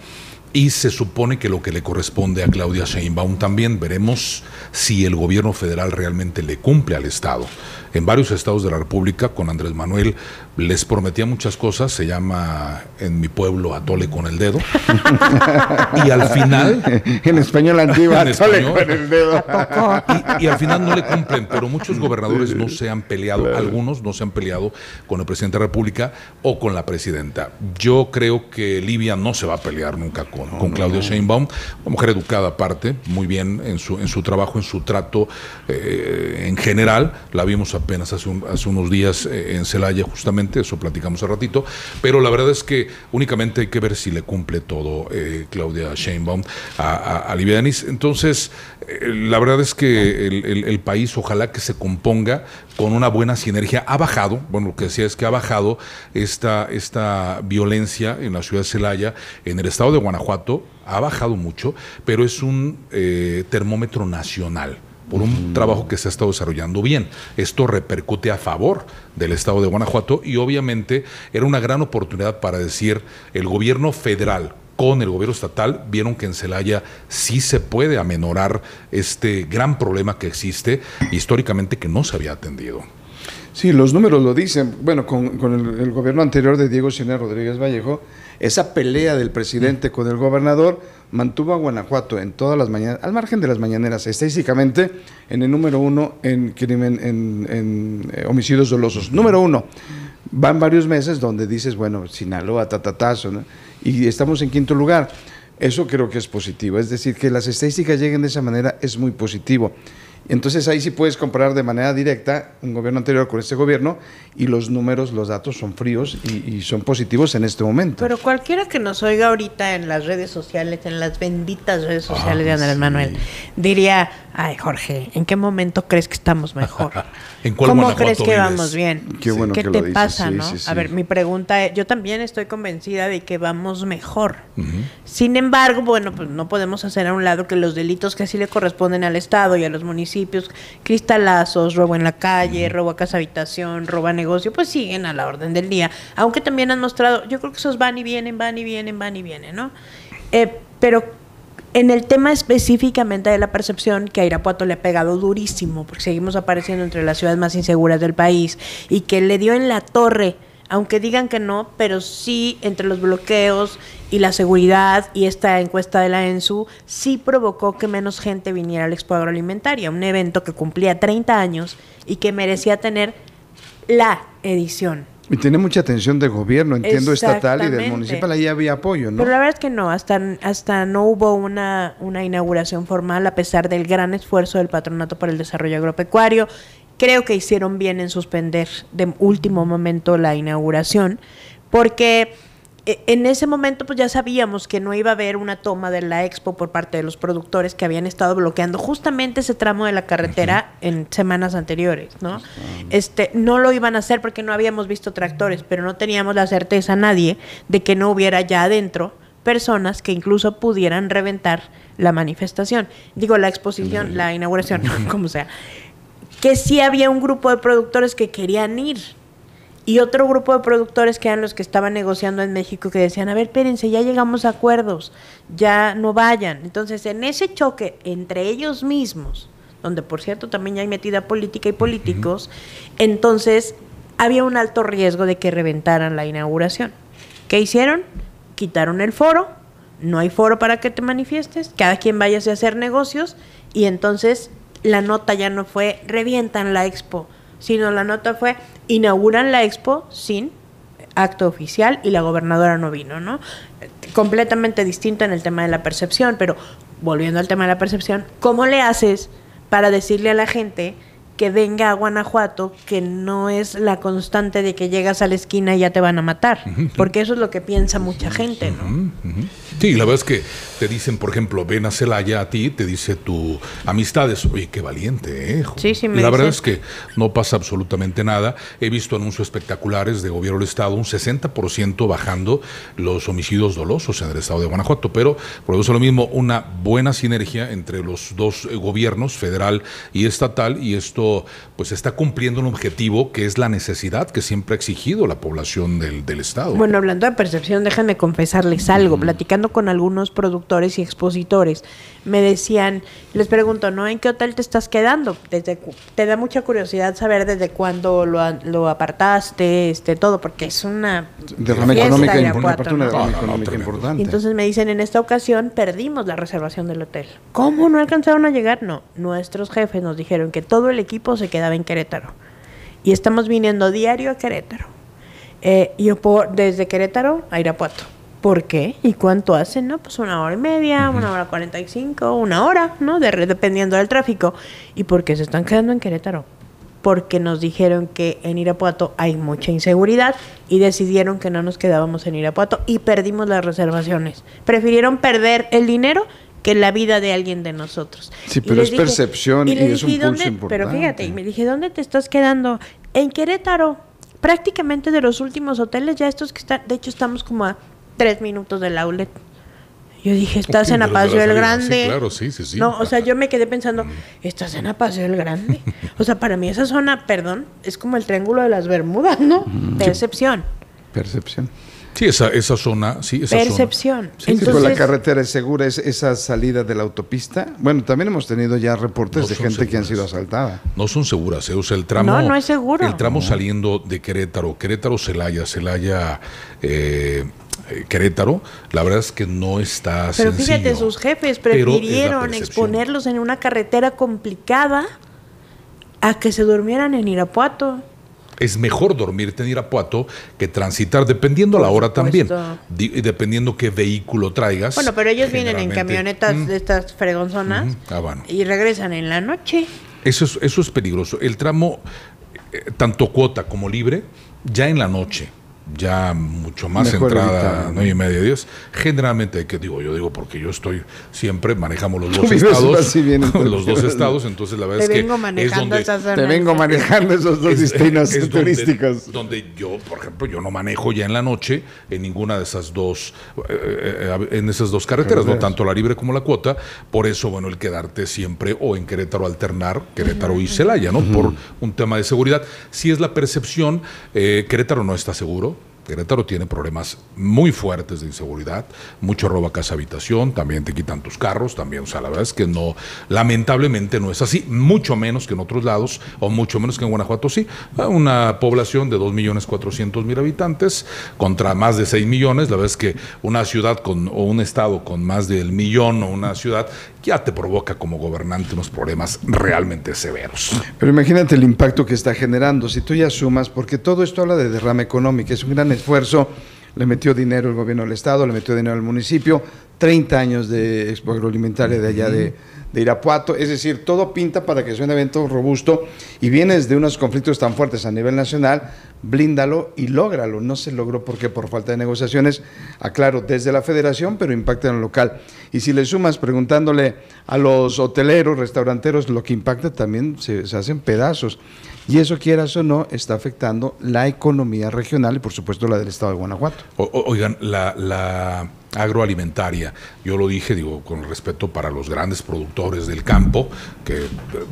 Y se supone que lo que le corresponde a Claudia Sheinbaum también. Veremos si el gobierno federal realmente le cumple al Estado. En varios estados de la República, con Andrés Manuel, les prometía muchas cosas. Se llama en mi pueblo atole con el dedo. Y al final... En español antiguo, atole con el dedo. Y al final no le cumplen. Pero muchos gobernadores no se han peleado, algunos no se han peleado con el presidente de la República o con la presidenta. Yo creo que Livia no se va a pelear nunca con Claudia Sheinbaum, una mujer educada aparte, muy bien en su trabajo, en su trato en general. La vimos apenas hace unos días en Celaya, justamente, eso platicamos hace ratito, pero la verdad es que únicamente hay que ver si le cumple todo Claudia Sheinbaum a Livia Denis. Entonces, la verdad es que el país ojalá que se componga con una buena sinergia. Ha bajado, bueno, lo que decía es que ha bajado esta violencia en la ciudad de Celaya, en el estado de Guanajuato, ha bajado mucho, pero es un termómetro nacional por un trabajo que se ha estado desarrollando bien. Esto repercute a favor del estado de Guanajuato y obviamente era una gran oportunidad para decir el gobierno federal con el gobierno estatal vieron que en Celaya sí se puede amenorar este gran problema que existe históricamente que no se había atendido. Sí, los números lo dicen. Bueno, con el gobierno anterior de Diego Sinue Rodríguez Vallejo, esa pelea del presidente con el gobernador mantuvo a Guanajuato en todas las mañanas, al margen de las mañaneras, estadísticamente en el número 1 en homicidios dolosos. Número 1. Van varios meses donde dices, bueno, Sinaloa, tatatazo, ¿no? Y estamos en quinto lugar. Eso creo que es positivo. Es decir, que las estadísticas lleguen de esa manera es muy positivo. Entonces ahí sí puedes comparar de manera directa un gobierno anterior con este gobierno y los números, los datos son fríos y son positivos en este momento. Pero cualquiera que nos oiga ahorita en las redes sociales, en las benditas redes sociales de Andrés Manuel, diría, ay Jorge, ¿en qué momento crees que estamos mejor? ¿En cuál ¿Cómo Guanajuato crees que vives? vamos bien? Qué bueno ¿Qué que te lo dices. pasa, Sí, no? sí, sí. A ver, mi pregunta es, yo también estoy convencida de que vamos mejor. Uh-huh. Sin embargo, bueno, pues no podemos hacer a un lado que los delitos que sí le corresponden al Estado y a los municipios, cristalazos, robo en la calle, robo a casa habitación, robo a negocio, pues siguen a la orden del día. Aunque también han mostrado, yo creo que esos van y vienen, ¿no? Pero en el tema específicamente de la percepción, que a Irapuato le ha pegado durísimo, porque seguimos apareciendo entre las ciudades más inseguras del país, y que le dio en la torre, aunque digan que no, pero sí entre los bloqueos y la seguridad y esta encuesta de la ENSU, sí provocó que menos gente viniera al Expo Agroalimentaria, un evento que cumplía 30 años y que merecía tener la edición. Y tiene mucha atención del gobierno, entiendo, estatal y del municipal, ahí había apoyo, ¿no? Pero la verdad es que no, hasta no hubo una inauguración formal, a pesar del gran esfuerzo del Patronato para el Desarrollo Agropecuario. Creo que hicieron bien en suspender de último momento la inauguración, porque en ese momento pues ya sabíamos que no iba a haber una toma de la Expo por parte de los productores que habían estado bloqueando justamente ese tramo de la carretera en semanas anteriores, ¿no? No lo iban a hacer porque no habíamos visto tractores, pero no teníamos la certeza nadie de que no hubiera ya adentro personas que incluso pudieran reventar la manifestación. Digo, la exposición, la inauguración, como sea. Que sí había un grupo de productores que querían ir. Y otro grupo de productores que eran los que estaban negociando en México que decían, a ver, espérense, ya llegamos a acuerdos, ya no vayan. Entonces, en ese choque entre ellos mismos, donde por cierto también ya hay metida política y políticos, entonces había un alto riesgo de que reventaran la inauguración. ¿Qué hicieron? Quitaron el foro, no hay foro para que te manifiestes, cada quien váyase a hacer negocios, y entonces la nota ya no fue revientan la Expo, sino la nota fue inauguran la Expo sin acto oficial y la gobernadora no vino, ¿no? Completamente distinto en el tema de la percepción, pero volviendo al tema de la percepción, ¿cómo le haces para decirle a la gente que venga a Guanajuato, que no es la constante de que llegas a la esquina y ya te van a matar? Porque eso es lo que piensa mucha gente, ¿no? Sí, la verdad es que te dicen, por ejemplo, ven a Celaya a ti, te dice tu amistades, oye, qué valiente, ¿eh? Sí, me la verdad dice. es que no pasa absolutamente nada. He visto anuncios espectaculares de gobierno del Estado, un 60% bajando los homicidios dolosos en el Estado de Guanajuato, pero por eso es lo mismo, una buena sinergia entre los dos gobiernos, federal y estatal, y esto siendo, pues está cumpliendo un objetivo que es la necesidad que siempre ha exigido la población del estado. Bueno, hablando de percepción, déjenme confesarles algo. Platicando con algunos productores y expositores, me decían, les pregunto, ¿no? ¿En qué hotel te estás quedando? Te da mucha curiosidad saber desde cuándo lo apartaste, todo, porque es una derrama fiesta económica de Irapuato, importante, una ¿no? derrama económica importante. Y entonces me dicen, en esta ocasión perdimos la reservación del hotel. ¿Cómo? ¿No alcanzaron a llegar? No, nuestros jefes nos dijeron que todo el equipo se quedaba en Querétaro. Y estamos viniendo diario a Querétaro. Desde Querétaro a Irapuato. ¿Por qué? ¿Y cuánto hacen? No, pues 1 hora y media, 1 hora 45, 1 hora, ¿no? Dependiendo del tráfico. ¿Y por qué se están quedando en Querétaro? Porque nos dijeron que en Irapuato hay mucha inseguridad y decidieron que no nos quedábamos en Irapuato y perdimos las reservaciones. Prefirieron perder el dinero que la vida de alguien de nosotros. Sí, pero es percepción y es un pulso importante. Pero fíjate, y me dije, ¿dónde te estás quedando? En Querétaro. Prácticamente de los últimos hoteles, ya estos que están, de hecho estamos como a 3 minutos del outlet. Yo dije, ¿estás en Apacio del Grande? Sí, claro, sí. No, o sea, yo me quedé pensando, ¿estás en Apacio del Grande? O sea, para mí esa zona, perdón, es como el Triángulo de las Bermudas, ¿no? Percepción. Sí, esa zona, sí, esa percepción. zona. Sí, entonces, la carretera es segura, esa salida de la autopista. Bueno, también hemos tenido ya reportes de gente que han sido asaltada. No son seguras, o sea, el tramo... No es seguro. El tramo saliendo de Querétaro, Celaya, Querétaro, la verdad es que no está Pero sencillo. Fíjate, sus jefes prefirieron exponerlos en una carretera complicada a que se durmieran en Irapuato. Es mejor dormirte en Irapuato que transitar, dependiendo a la hora también, dependiendo qué vehículo traigas. Bueno, pero ellos vienen en camionetas de estas fregonzonas y regresan en la noche. Eso es peligroso. El tramo, tanto cuota como libre, ya en la noche, ya mucho más mejor entrada, 9:30, 10. Generalmente, yo digo porque yo estoy siempre, manejamos los dos estados, entonces la verdad es que es donde te vengo manejando esos dos destinos turísticos. Donde yo, por ejemplo, yo no manejo ya en la noche en ninguna de esas dos, en esas dos carreteras, no tanto la libre como la cuota. Por eso, bueno, el quedarte siempre o en Querétaro, alternar Querétaro y Celaya, ¿no? Por un tema de seguridad. Si es la percepción, Querétaro no está seguro. Querétaro tiene problemas muy fuertes de inseguridad, mucho robo a casa habitación, también te quitan tus carros, también, o sea, la verdad es que no, lamentablemente no es así, mucho menos que en otros lados, o mucho menos que en Guanajuato, sí, una población de 2.400.000 habitantes contra más de 6 millones, la verdad es que una ciudad o un estado con más del millón o una ciudad ya te provoca como gobernante unos problemas realmente severos. Pero imagínate el impacto que está generando, si tú ya sumas, porque todo esto habla de derrama económica, es un gran esfuerzo, le metió dinero el gobierno del estado, le metió dinero al municipio, 30 años de Expo Agroalimentaria de allá de Irapuato, es decir, todo pinta para que sea un evento robusto y vienes de unos conflictos tan fuertes a nivel nacional, blíndalo y lógralo. No se logró porque por falta de negociaciones, aclaro, desde la federación, pero impacta en lo local. Y si le sumas preguntándole a los hoteleros, restauranteros, lo que impacta también se hacen pedazos. Y eso, quieras o no, está afectando la economía regional y por supuesto la del estado de Guanajuato. Oigan, la agroalimentaria, yo lo dije, con respeto para los grandes productores del campo, que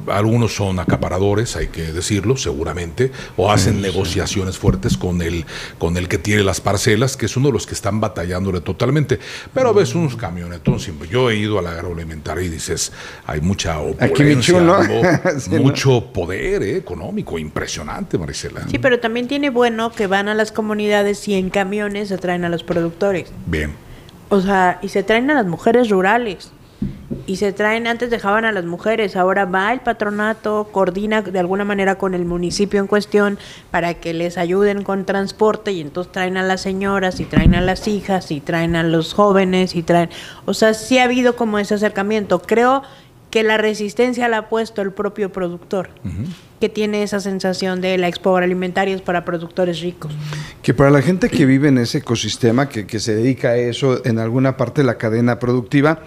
algunos son acaparadores, hay que decirlo, seguramente, o hacen negociaciones fuertes con el que tiene las parcelas, que es uno de los que están batallándole totalmente. Pero ves unos camionetones, yo he ido a la agroalimentaria y dices, hay mucha opulencia, mucho poder económico, impresionante, Marisela. Sí, pero también tiene bueno que van a las comunidades y en camiones se traen a los productores. Bien. O sea, y se traen a las mujeres rurales. Y se traen, antes dejaban a las mujeres, ahora va el patronato, coordina de alguna manera con el municipio en cuestión para que les ayuden con transporte y entonces traen a las señoras y traen a las hijas y traen a los jóvenes y traen... O sea, sí ha habido como ese acercamiento. Creo que la resistencia la ha puesto el propio productor, que tiene esa sensación de la Expo Agroalimentaria es para productores ricos. Que para la gente que vive en ese ecosistema, que se dedica a eso en alguna parte de la cadena productiva,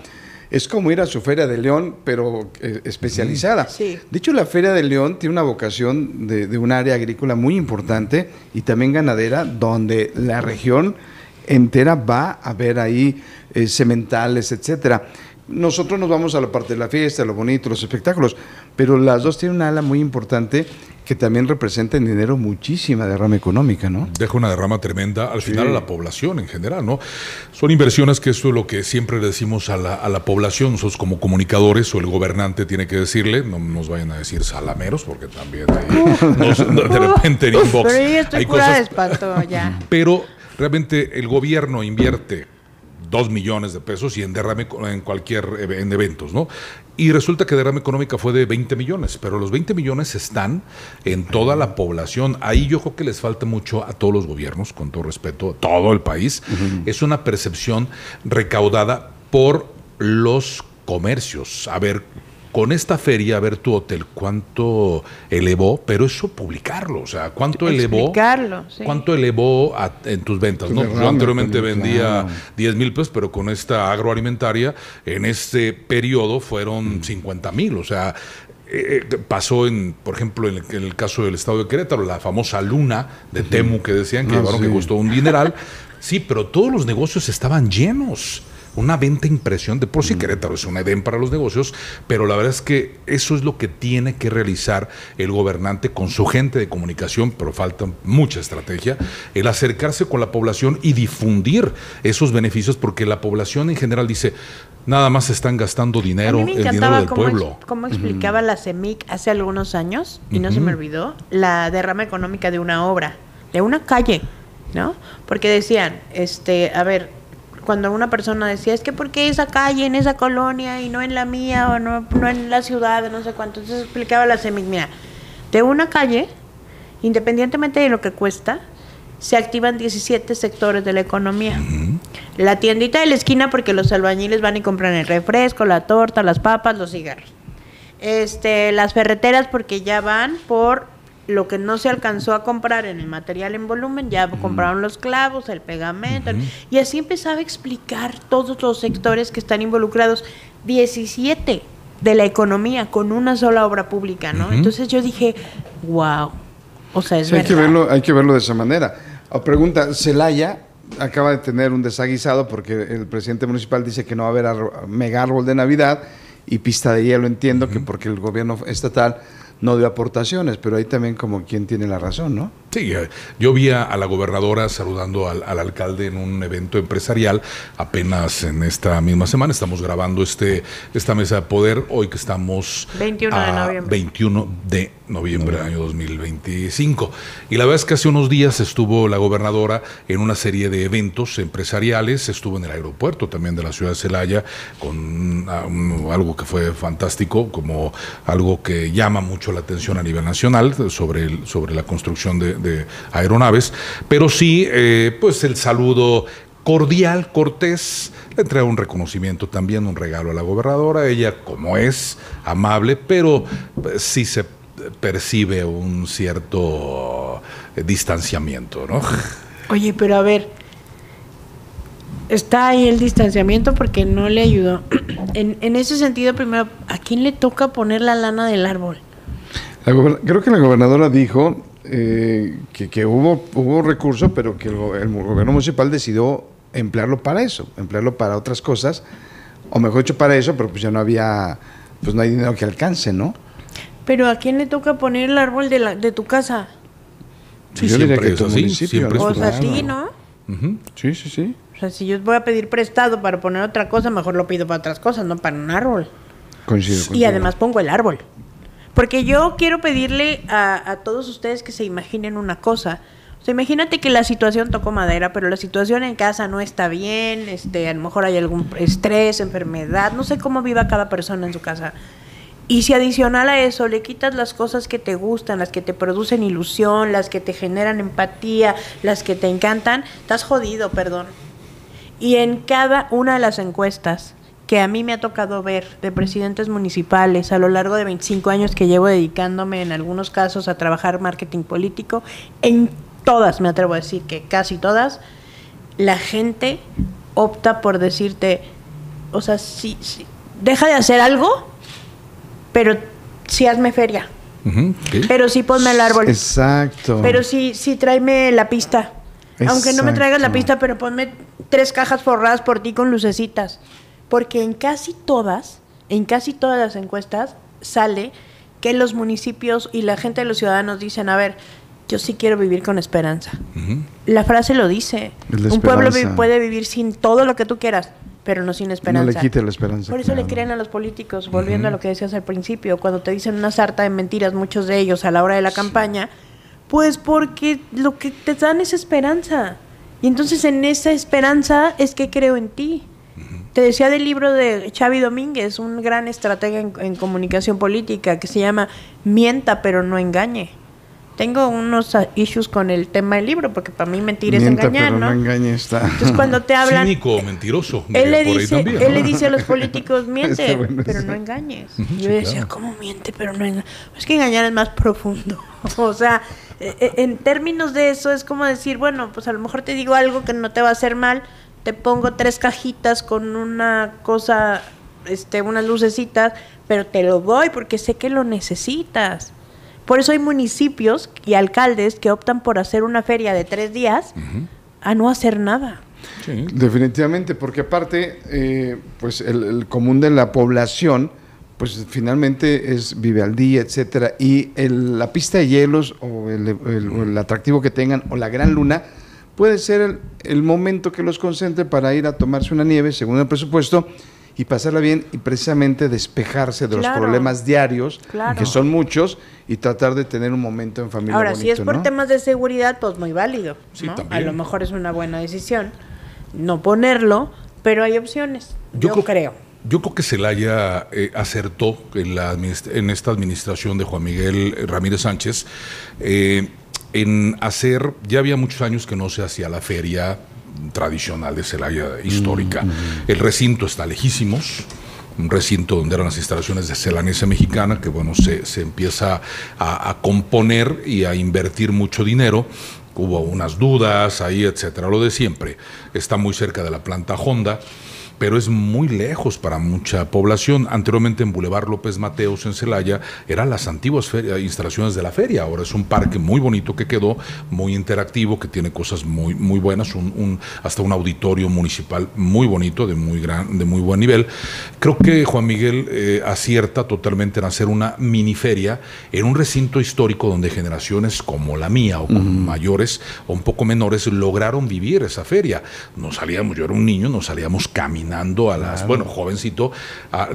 es como ir a su Feria de León, pero especializada. Sí. De hecho, la Feria de León tiene una vocación de un área agrícola muy importante y también ganadera, donde la región entera va a ver ahí sementales, etcétera. nosotros nos vamos a la parte de la fiesta, lo bonito, los espectáculos, pero las dos tienen una ala muy importante que también representa en dinero muchísima derrama económica, ¿no? Deja una derrama tremenda al final a la población en general, ¿no? Son inversiones que esto es lo que siempre le decimos a la población. Nosotros como comunicadores o el gobernante tiene que decirle, no nos vayan a decir salameros, porque también de repente en inbox pero yo estoy hay curada cosas. de espanto ya. Pero realmente el gobierno invierte 2 millones de pesos y en derrame en eventos, ¿no? Y resulta que derrame económica fue de 20 millones, pero los 20 millones están en toda la población. Ahí yo creo que les falta mucho a todos los gobiernos, con todo respeto, a todo el país. Es una percepción recaudada por los comercios. A ver, con esta feria, a ver tu hotel, ¿cuánto elevó? Pero eso publicarlo, o sea, ¿cuánto elevó? Sí. ¿Cuánto elevó en tus ventas? ¿No? Yo anteriormente vendía 10,000 pesos, pero con esta agroalimentaria, en este periodo fueron 50,000, o sea, pasó por ejemplo, en el caso del estado de Querétaro, la famosa luna de Temu que decían que llevaron, que costó un dineral. Sí, pero todos los negocios estaban llenos. Una venta impresionante. Por sí Querétaro es un Edén para los negocios, pero la verdad es que eso es lo que tiene que realizar el gobernante con su gente de comunicación, pero falta mucha estrategia, el acercarse con la población y difundir esos beneficios, porque la población en general dice, nada más están gastando dinero, el dinero del pueblo. Cómo explicaba la CEMIC hace algunos años, y no se me olvidó, la derrama económica de una obra, de una calle, ¿no? Porque decían, a ver, cuando una persona decía, es que ¿por qué esa calle en esa colonia y no en la mía o no en la ciudad, no sé cuánto? Entonces explicaba la CEMIC, mira, de una calle, independientemente de lo que cuesta, se activan 17 sectores de la economía. La tiendita de la esquina, porque los albañiles van y compran el refresco, la torta, las papas, los cigarros. Las ferreteras, porque ya van por lo que no se alcanzó a comprar en el material en volumen, ya compraron los clavos, el pegamento, y así empezaba a explicar todos los sectores que están involucrados, 17 de la economía con una sola obra pública, ¿no? Entonces yo dije, wow, o sea, es verdad. Hay que verlo de esa manera. Pregunta, Celaya acaba de tener un desaguisado porque el presidente municipal dice que no va a haber mega árbol de Navidad y pista de hielo, entiendo que porque el gobierno estatal no dio aportaciones, pero ahí también como quien tiene la razón, ¿no? Sí, yo vi a la gobernadora saludando al alcalde en un evento empresarial apenas en esta misma semana. Estamos grabando esta mesa de poder hoy que estamos 21 de noviembre del año 2025. Y la verdad es que hace unos días estuvo la gobernadora en una serie de eventos empresariales, estuvo en el aeropuerto también de la ciudad de Celaya con algo que fue fantástico, como algo que llama mucho la atención a nivel nacional sobre la construcción de aeronaves, pero sí, pues el saludo cordial, cortés, le entrega un reconocimiento también, un regalo a la gobernadora, ella como es, amable, pero sí se percibe un cierto distanciamiento, ¿no? Oye, pero a ver, está ahí el distanciamiento porque no le ayudó. En ese sentido, primero, ¿a quién le toca poner la lana del árbol? Creo que la gobernadora dijo que hubo recursos, pero que el gobierno municipal decidió emplearlo para eso, emplearlo para otras cosas, o mejor dicho para eso, pero pues ya no había, pues no hay dinero que alcance, ¿no? Pero ¿a quién le toca poner el árbol de tu casa? Sí, yo diría que es así, siempre ¿no? es O sea, a ti, ¿no? Sí. O sea, si yo voy a pedir prestado para poner otra cosa, mejor lo pido para otras cosas, no para un árbol. Coincido. Y además pongo el árbol. Porque yo quiero pedirle a todos ustedes que se imaginen una cosa. O sea, imagínate que la situación tocó madera, pero la situación en casa no está bien, a lo mejor hay algún estrés, enfermedad, no sé cómo viva cada persona en su casa. Y si adicional a eso le quitas las cosas que te gustan, las que te producen ilusión, las que te generan empatía, las que te encantan, estás jodido, perdón. Y en cada una de las encuestas que a mí me ha tocado ver de presidentes municipales a lo largo de 25 años que llevo dedicándome en algunos casos a trabajar marketing político, en todas, me atrevo a decir que casi todas, la gente opta por decirte, o sea, sí, deja de hacer algo, pero sí hazme feria. ¿Sí? Pero sí ponme el árbol. Exacto. Pero sí tráeme la pista. Aunque no me traigas la pista, pero ponme 3 cajas forradas por ti con lucecitas. porque en casi todas las encuestas sale que los municipios y la gente de los ciudadanos dicen, a ver, yo sí quiero vivir con esperanza. La frase lo dice. Un pueblo puede vivir sin todo lo que tú quieras, pero no sin esperanza. No le quite la esperanza. Por eso le creen a los políticos, volviendo a lo que decías al principio, cuando te dicen una sarta de mentiras, muchos de ellos a la hora de la campaña, pues porque lo que te dan es esperanza. Y entonces en esa esperanza es que creo en ti. Te decía del libro de Xavi Domínguez, un gran estratega en comunicación política, que se llama Mienta pero no engañe. Tengo unos issues con el tema del libro, porque para mí mentir es engañar, pero ¿no? No engañe está. Entonces cuando te hablan... Cínico, mentiroso. Él le dice a los políticos, miente, bueno, pero sí. no engañes. Sí, Yo decía, claro. ¿cómo miente, pero no engañes? Es que engañar es más profundo. O sea, en términos de eso es como decir, bueno, pues a lo mejor te digo algo que no te va a hacer mal, te pongo 3 cajitas con una cosa, unas lucecitas, pero te lo doy porque sé que lo necesitas. Por eso hay municipios y alcaldes que optan por hacer una feria de 3 días a no hacer nada. Sí. Definitivamente, porque aparte, pues el común de la población, pues finalmente vive al día, etcétera, y la pista de hielos o el atractivo que tengan o la gran luna puede ser el momento que los concentre para ir a tomarse una nieve según el presupuesto y pasarla bien y precisamente despejarse de los problemas diarios, que son muchos, y tratar de tener un momento en familia. Ahora, bonito, si es por ¿no? temas de seguridad, pues muy válido, Sí, ¿no? también. A lo mejor es una buena decisión no ponerlo, pero hay opciones, yo creo. Yo creo que Celaya acertó en esta administración de Juan Miguel Ramírez Sánchez en hacer, ya había muchos años que no se hacía la feria tradicional de Celaya histórica. El recinto está lejísimos, un recinto donde eran las instalaciones de Celanesa Mexicana, que bueno, se empieza a componer y a invertir mucho dinero. Hubo unas dudas ahí, etcétera, lo de siempre. Está muy cerca de la planta Honda, pero es muy lejos para mucha población. Anteriormente en Boulevard López Mateos, en Celaya, eran las antiguas instalaciones de la feria. Ahora es un parque muy bonito que quedó, muy interactivo, que tiene cosas muy, muy buenas, hasta un auditorio municipal muy bonito, de muy buen nivel. Creo que Juan Miguel acierta totalmente en hacer una mini feria en un recinto histórico donde generaciones como la mía, o como mayores, o un poco menores, lograron vivir esa feria. Nos salíamos, yo era un niño, nos salíamos caminando a las, jovencito,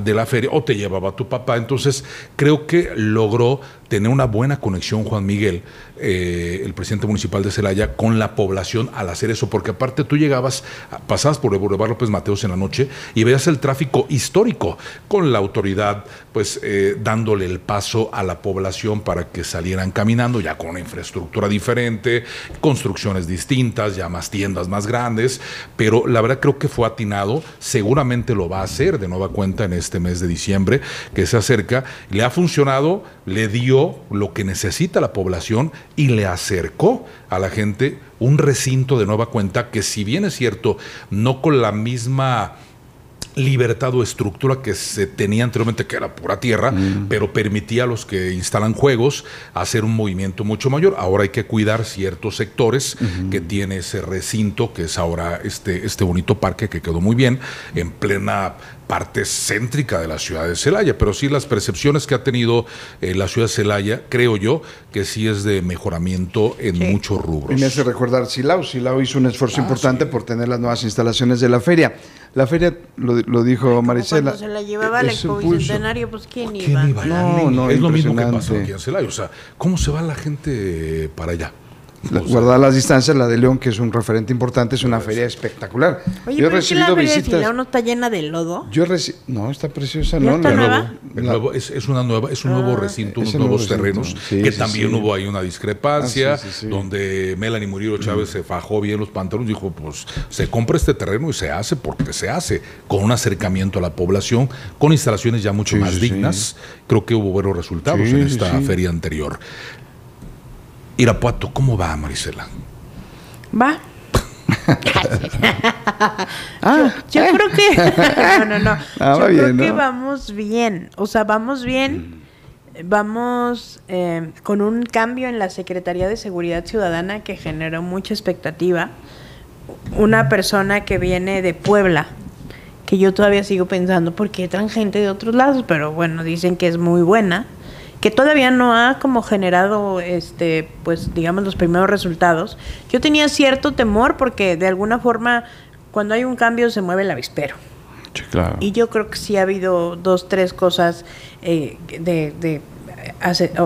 de la feria, o te llevaba tu papá. Entonces creo que logró tener una buena conexión Juan Miguel, el presidente municipal de Celaya, con la población al hacer eso, porque aparte tú pasabas por el Boulevard López Mateos en la noche y veías el tráfico histórico, con la autoridad pues dándole el paso a la población para que salieran caminando, ya con una infraestructura diferente, construcciones distintas, ya más tiendas más grandes, pero la verdad creo que fue atinado. Seguramente lo va a hacer de nueva cuenta en este mes de diciembre que se acerca. Le ha funcionado, le dio lo que necesita la población y le acercó a la gente un recinto de nueva cuenta que, si bien es cierto, no con la misma libertad o estructura que se tenía anteriormente, que era pura tierra, pero permitía a los que instalan juegos hacer un movimiento mucho mayor. Ahora hay que cuidar ciertos sectores que tiene ese recinto, que es ahora este bonito parque que quedó muy bien, en plena parte céntrica de la ciudad de Celaya, pero sí las percepciones que ha tenido la ciudad de Celaya, creo yo, que sí es de mejoramiento en muchos rubros. Y me hace recordar Silao hizo un esfuerzo importante por tener las nuevas instalaciones de la feria. La feria, lo dijo Marisela, Cuando se la llevaba al Expo Bicentenario, pues ¿quién iba? No, es lo mismo que pasó impresionante. aquí en Celaya. O sea, ¿cómo se va la gente para allá? Guardar las distancias, la de León, que es un referente importante, es una feria espectacular. Oye, pero es que la feria de Silao no está llena de lodo. No, está preciosa, ¿Ya ¿no? está nueva? Es un nuevo recinto, unos nuevos terrenos, que también hubo ahí una discrepancia, donde Melanie Murillo Chávez se fajó bien los pantalones, dijo, pues se compra este terreno y se hace porque se hace, con un acercamiento a la población, con instalaciones ya mucho más dignas. Creo que hubo buenos resultados en esta feria anterior. Irapuato, ¿cómo va, Marisela? Va. Yo creo que no. Yo creo que vamos bien. O sea, vamos bien. Vamos con un cambio en la Secretaría de Seguridad Ciudadana que generó mucha expectativa. Una persona que viene de Puebla, que yo todavía sigo pensando, ¿por qué traen gente de otros lados? Pero bueno, dicen que es muy buena, que todavía no ha como generado, pues digamos, los primeros resultados. Yo tenía cierto temor porque de alguna forma, cuando hay un cambio se mueve el avispero. Sí, claro. Y yo creo que sí ha habido 2, 3 cosas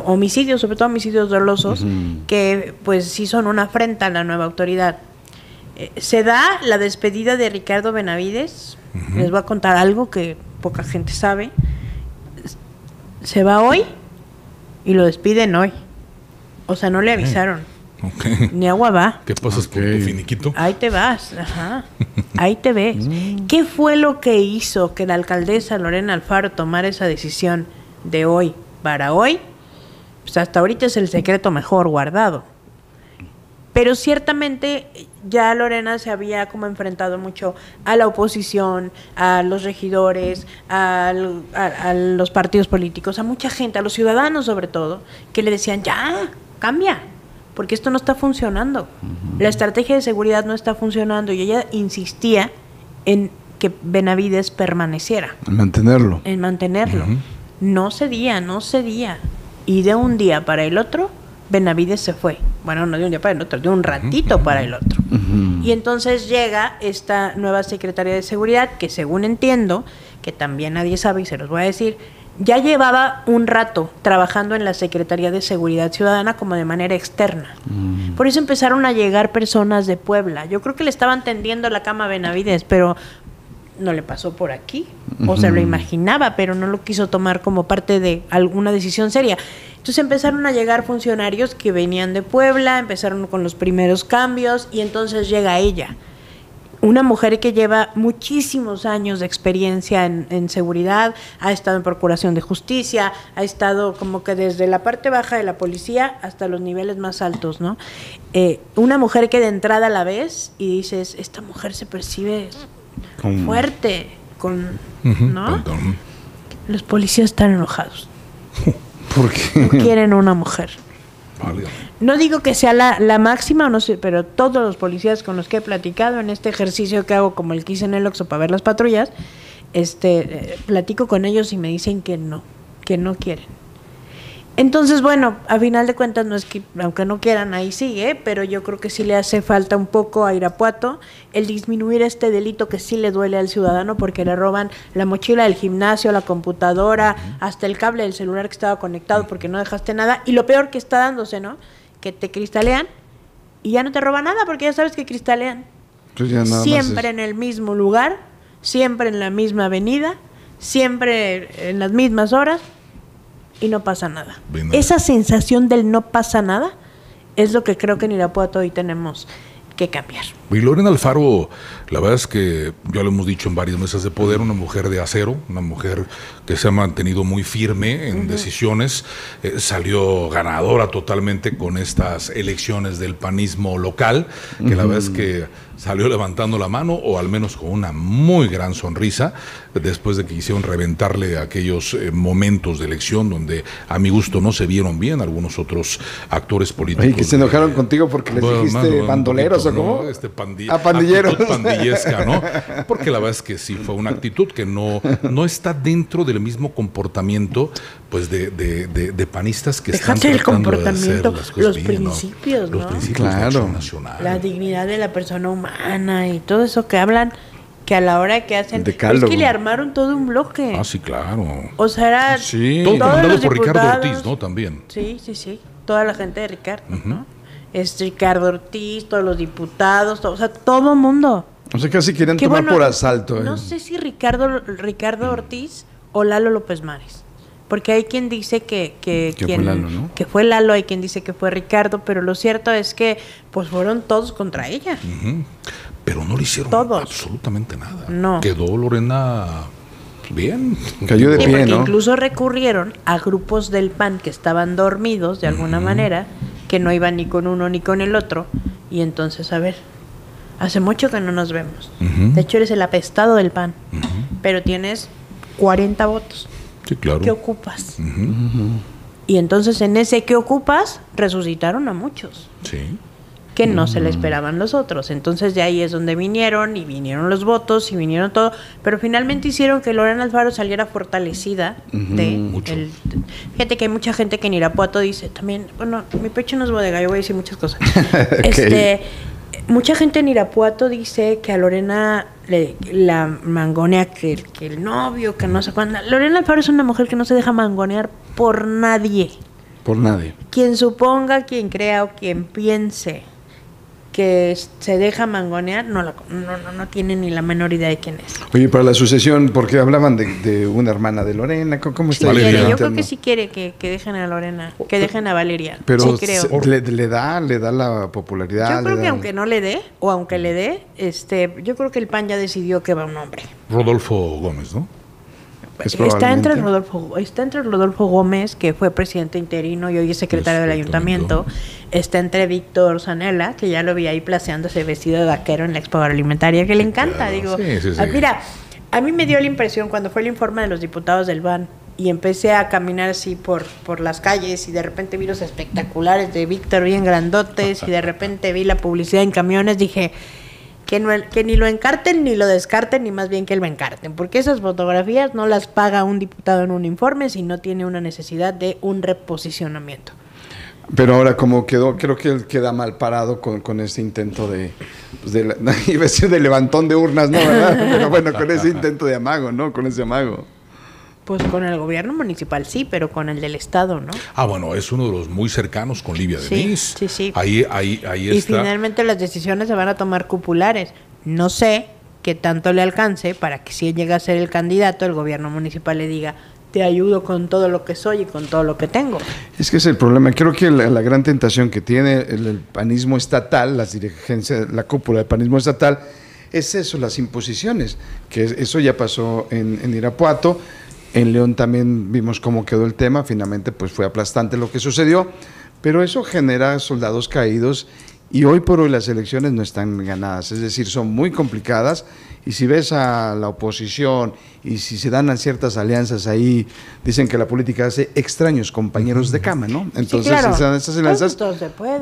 homicidios, sobre todo homicidios dolosos, que pues sí son una afrenta a la nueva autoridad. Se da la despedida de Ricardo Benavides. Les voy a contar algo que poca gente sabe. Se va hoy y lo despiden hoy. O sea, no le avisaron. Okay. Ni agua va. ¿Qué pasas con tu finiquito? Ahí te vas, ajá. Ahí te ves. ¿Qué fue lo que hizo que la alcaldesa Lorena Alfaro tomara esa decisión de hoy para hoy? Pues hasta ahorita es el secreto mejor guardado. Pero ciertamente ya Lorena se había como enfrentado mucho a la oposición, a los regidores, a los partidos políticos, a mucha gente, a los ciudadanos sobre todo, que le decían, ya, cambia, porque esto no está funcionando. La estrategia de seguridad no está funcionando, y ella insistía en que Benavides permaneciera. En mantenerlo. En mantenerlo. No cedía. Y de un día para el otro, Benavides se fue. Bueno, no de un día para el otro, de un ratito para el otro. Y entonces llega esta nueva Secretaría de Seguridad, que según entiendo, que también nadie sabe y se los voy a decir, ya llevaba un rato trabajando en la Secretaría de Seguridad Ciudadana como de manera externa. Por eso empezaron a llegar personas de Puebla. Yo creo que le estaban tendiendo la cama a Benavides, pero no le pasó por aquí. O se lo imaginaba, pero no lo quiso tomar como parte de alguna decisión seria. Entonces empezaron a llegar funcionarios que venían de Puebla, empezaron con los primeros cambios, y entonces llega ella. Una mujer que lleva muchísimos años de experiencia en seguridad, ha estado en Procuración de Justicia, ha estado como que desde la parte baja de la policía hasta los niveles más altos, ¿no? Una mujer que de entrada la ves y dices, esta mujer se percibe fuerte, ¿no? Los policías están enojados. ¿Por qué? No quieren una mujer. Vale. No digo que sea la máxima, no sé, pero todos los policías con los que he platicado en este ejercicio que hago, como el que hice en el Oxxo para ver las patrullas, platico con ellos y me dicen que no quieren. Entonces, bueno, a final de cuentas, no es que, aunque no quieran, ahí sigue, pero yo creo que sí le hace falta un poco a Irapuato el disminuir este delito que sí le duele al ciudadano, porque le roban la mochila del gimnasio, la computadora, hasta el cable del celular que estaba conectado porque no dejaste nada, y lo peor que está dándose, ¿no? Que te cristalean y ya no te roba nada porque ya sabes que cristalean. Siempre en el mismo lugar, siempre en la misma avenida, siempre en las mismas horas, y no pasa nada. Bien, Esa sensación del no pasa nada es lo que creo que en Irapuato hoy tenemos que cambiar. Y Lorena Alfaro, la verdad es que ya lo hemos dicho en varias mesas de poder, una mujer de acero, una mujer que se ha mantenido muy firme en decisiones, salió ganadora totalmente con estas elecciones del panismo local, que la verdad es que salió levantando la mano, o al menos con una muy gran sonrisa, después de que quisieron reventarle aquellos momentos de elección donde a mi gusto no se vieron bien algunos otros actores políticos. Oye, que se enojaron contigo porque les dijiste bandoleros, ¿o cómo? Pandilleros. Actitud pandillesca, ¿no? Porque la verdad es que sí fue una actitud que no está dentro del mismo comportamiento, pues, de panistas que están tratando el comportamiento, de hacer las cosas los bien, principios, ¿no? Los principios de acción nacional. La dignidad de la persona humana y todo eso que hablan, que a la hora que hacen, es que le armaron todo un bloque. Ah, sí, claro. O sea, era todo comandado por Ricardo Ortiz, ¿no? También. Sí. Toda la gente de Ricardo, ¿no? Es Ricardo Ortiz, todos los diputados, o sea, todo mundo. O sea, casi querían tomar por asalto. No sé si Ricardo Ortiz o Lalo López Mares. Porque hay quien dice que fue Lalo, ¿no? Que fue Lalo, hay quien dice que fue Ricardo, pero lo cierto es que pues fueron todos contra ella. Pero no le hicieron absolutamente nada. No. Quedó Lorena bien. Cayó de pie, porque ¿no? incluso recurrieron a grupos del PAN que estaban dormidos de alguna manera, que no iban ni con uno ni con el otro, y entonces, a ver, hace mucho que no nos vemos. De hecho, eres el apestado del PAN, pero tienes 40 votos. Sí, claro. ¿Qué ocupas? Y entonces en ese que ocupas resucitaron a muchos. Sí. que no se le esperaban los otros. Entonces de ahí es donde vinieron los votos y vinieron todo, pero finalmente hicieron que Lorena Alfaro saliera fortalecida fíjate que hay mucha gente que en Irapuato dice también, bueno, mi pecho no es bodega, yo voy a decir muchas cosas. Okay. Mucha gente en Irapuato dice que a Lorena la mangonea que el novio, que no sé cuándo. Lorena Alfaro es una mujer que no se deja mangonear por nadie. Por nadie. Quien suponga, quien crea o quien piense que se deja mangonear, no tiene ni la menor idea de quién es. Oye, para la sucesión, porque hablaban de una hermana de Lorena, ¿cómo está? Yo creo que sí quiere que dejen a Lorena, que dejen a Valeria. Pero sí creo. Le da la popularidad. Yo creo que aunque no le dé, o aunque le dé, yo creo que el PAN ya decidió que va un hombre. Rodolfo Gómez, ¿no? Está entre Rodolfo Gómez, que fue presidente interino y hoy es secretario del ayuntamiento. Está entre Víctor Zanella, que ya lo vi ahí placeándose vestido de vaquero en la Expo Agroalimentaria, que le encanta. Claro. Digo, sí. Mira, a mí me dio la impresión cuando fue el informe de los diputados del BAN y empecé a caminar así por las calles y de repente vi los espectaculares de Víctor bien grandotes y de repente vi la publicidad en camiones, dije que ni lo encarten ni lo descarten, ni más bien que lo encarten, porque esas fotografías no las paga un diputado en un informe si no tiene una necesidad de un reposicionamiento. Pero ahora como quedó, creo que él queda mal parado con ese intento iba a decir de levantón de urnas, ¿no? ¿Verdad? Pero bueno, con ese intento de amago, ¿no? Con ese amago. Pues con el gobierno municipal sí, pero con el del estado, ¿no? Bueno, es uno de los muy cercanos con Livia Denis. Sí. Ahí está. Y finalmente las decisiones se van a tomar cupulares. No sé qué tanto le alcance para que si él llega a ser el candidato, el gobierno municipal le diga, te ayudo con todo lo que soy y con todo lo que tengo. Es que es el problema. Creo que la gran tentación que tiene el panismo estatal, las dirigencias, la cúpula del panismo estatal, es eso, las imposiciones, que eso ya pasó en Irapuato. En León también vimos cómo quedó el tema, finalmente pues fue aplastante lo que sucedió, pero eso genera soldados caídos y hoy por hoy las elecciones no están ganadas, es decir, son muy complicadas y si ves a la oposición y si se dan ciertas alianzas ahí, dicen que la política hace extraños compañeros de cama, ¿no? Entonces sí, claro. Esas alianzas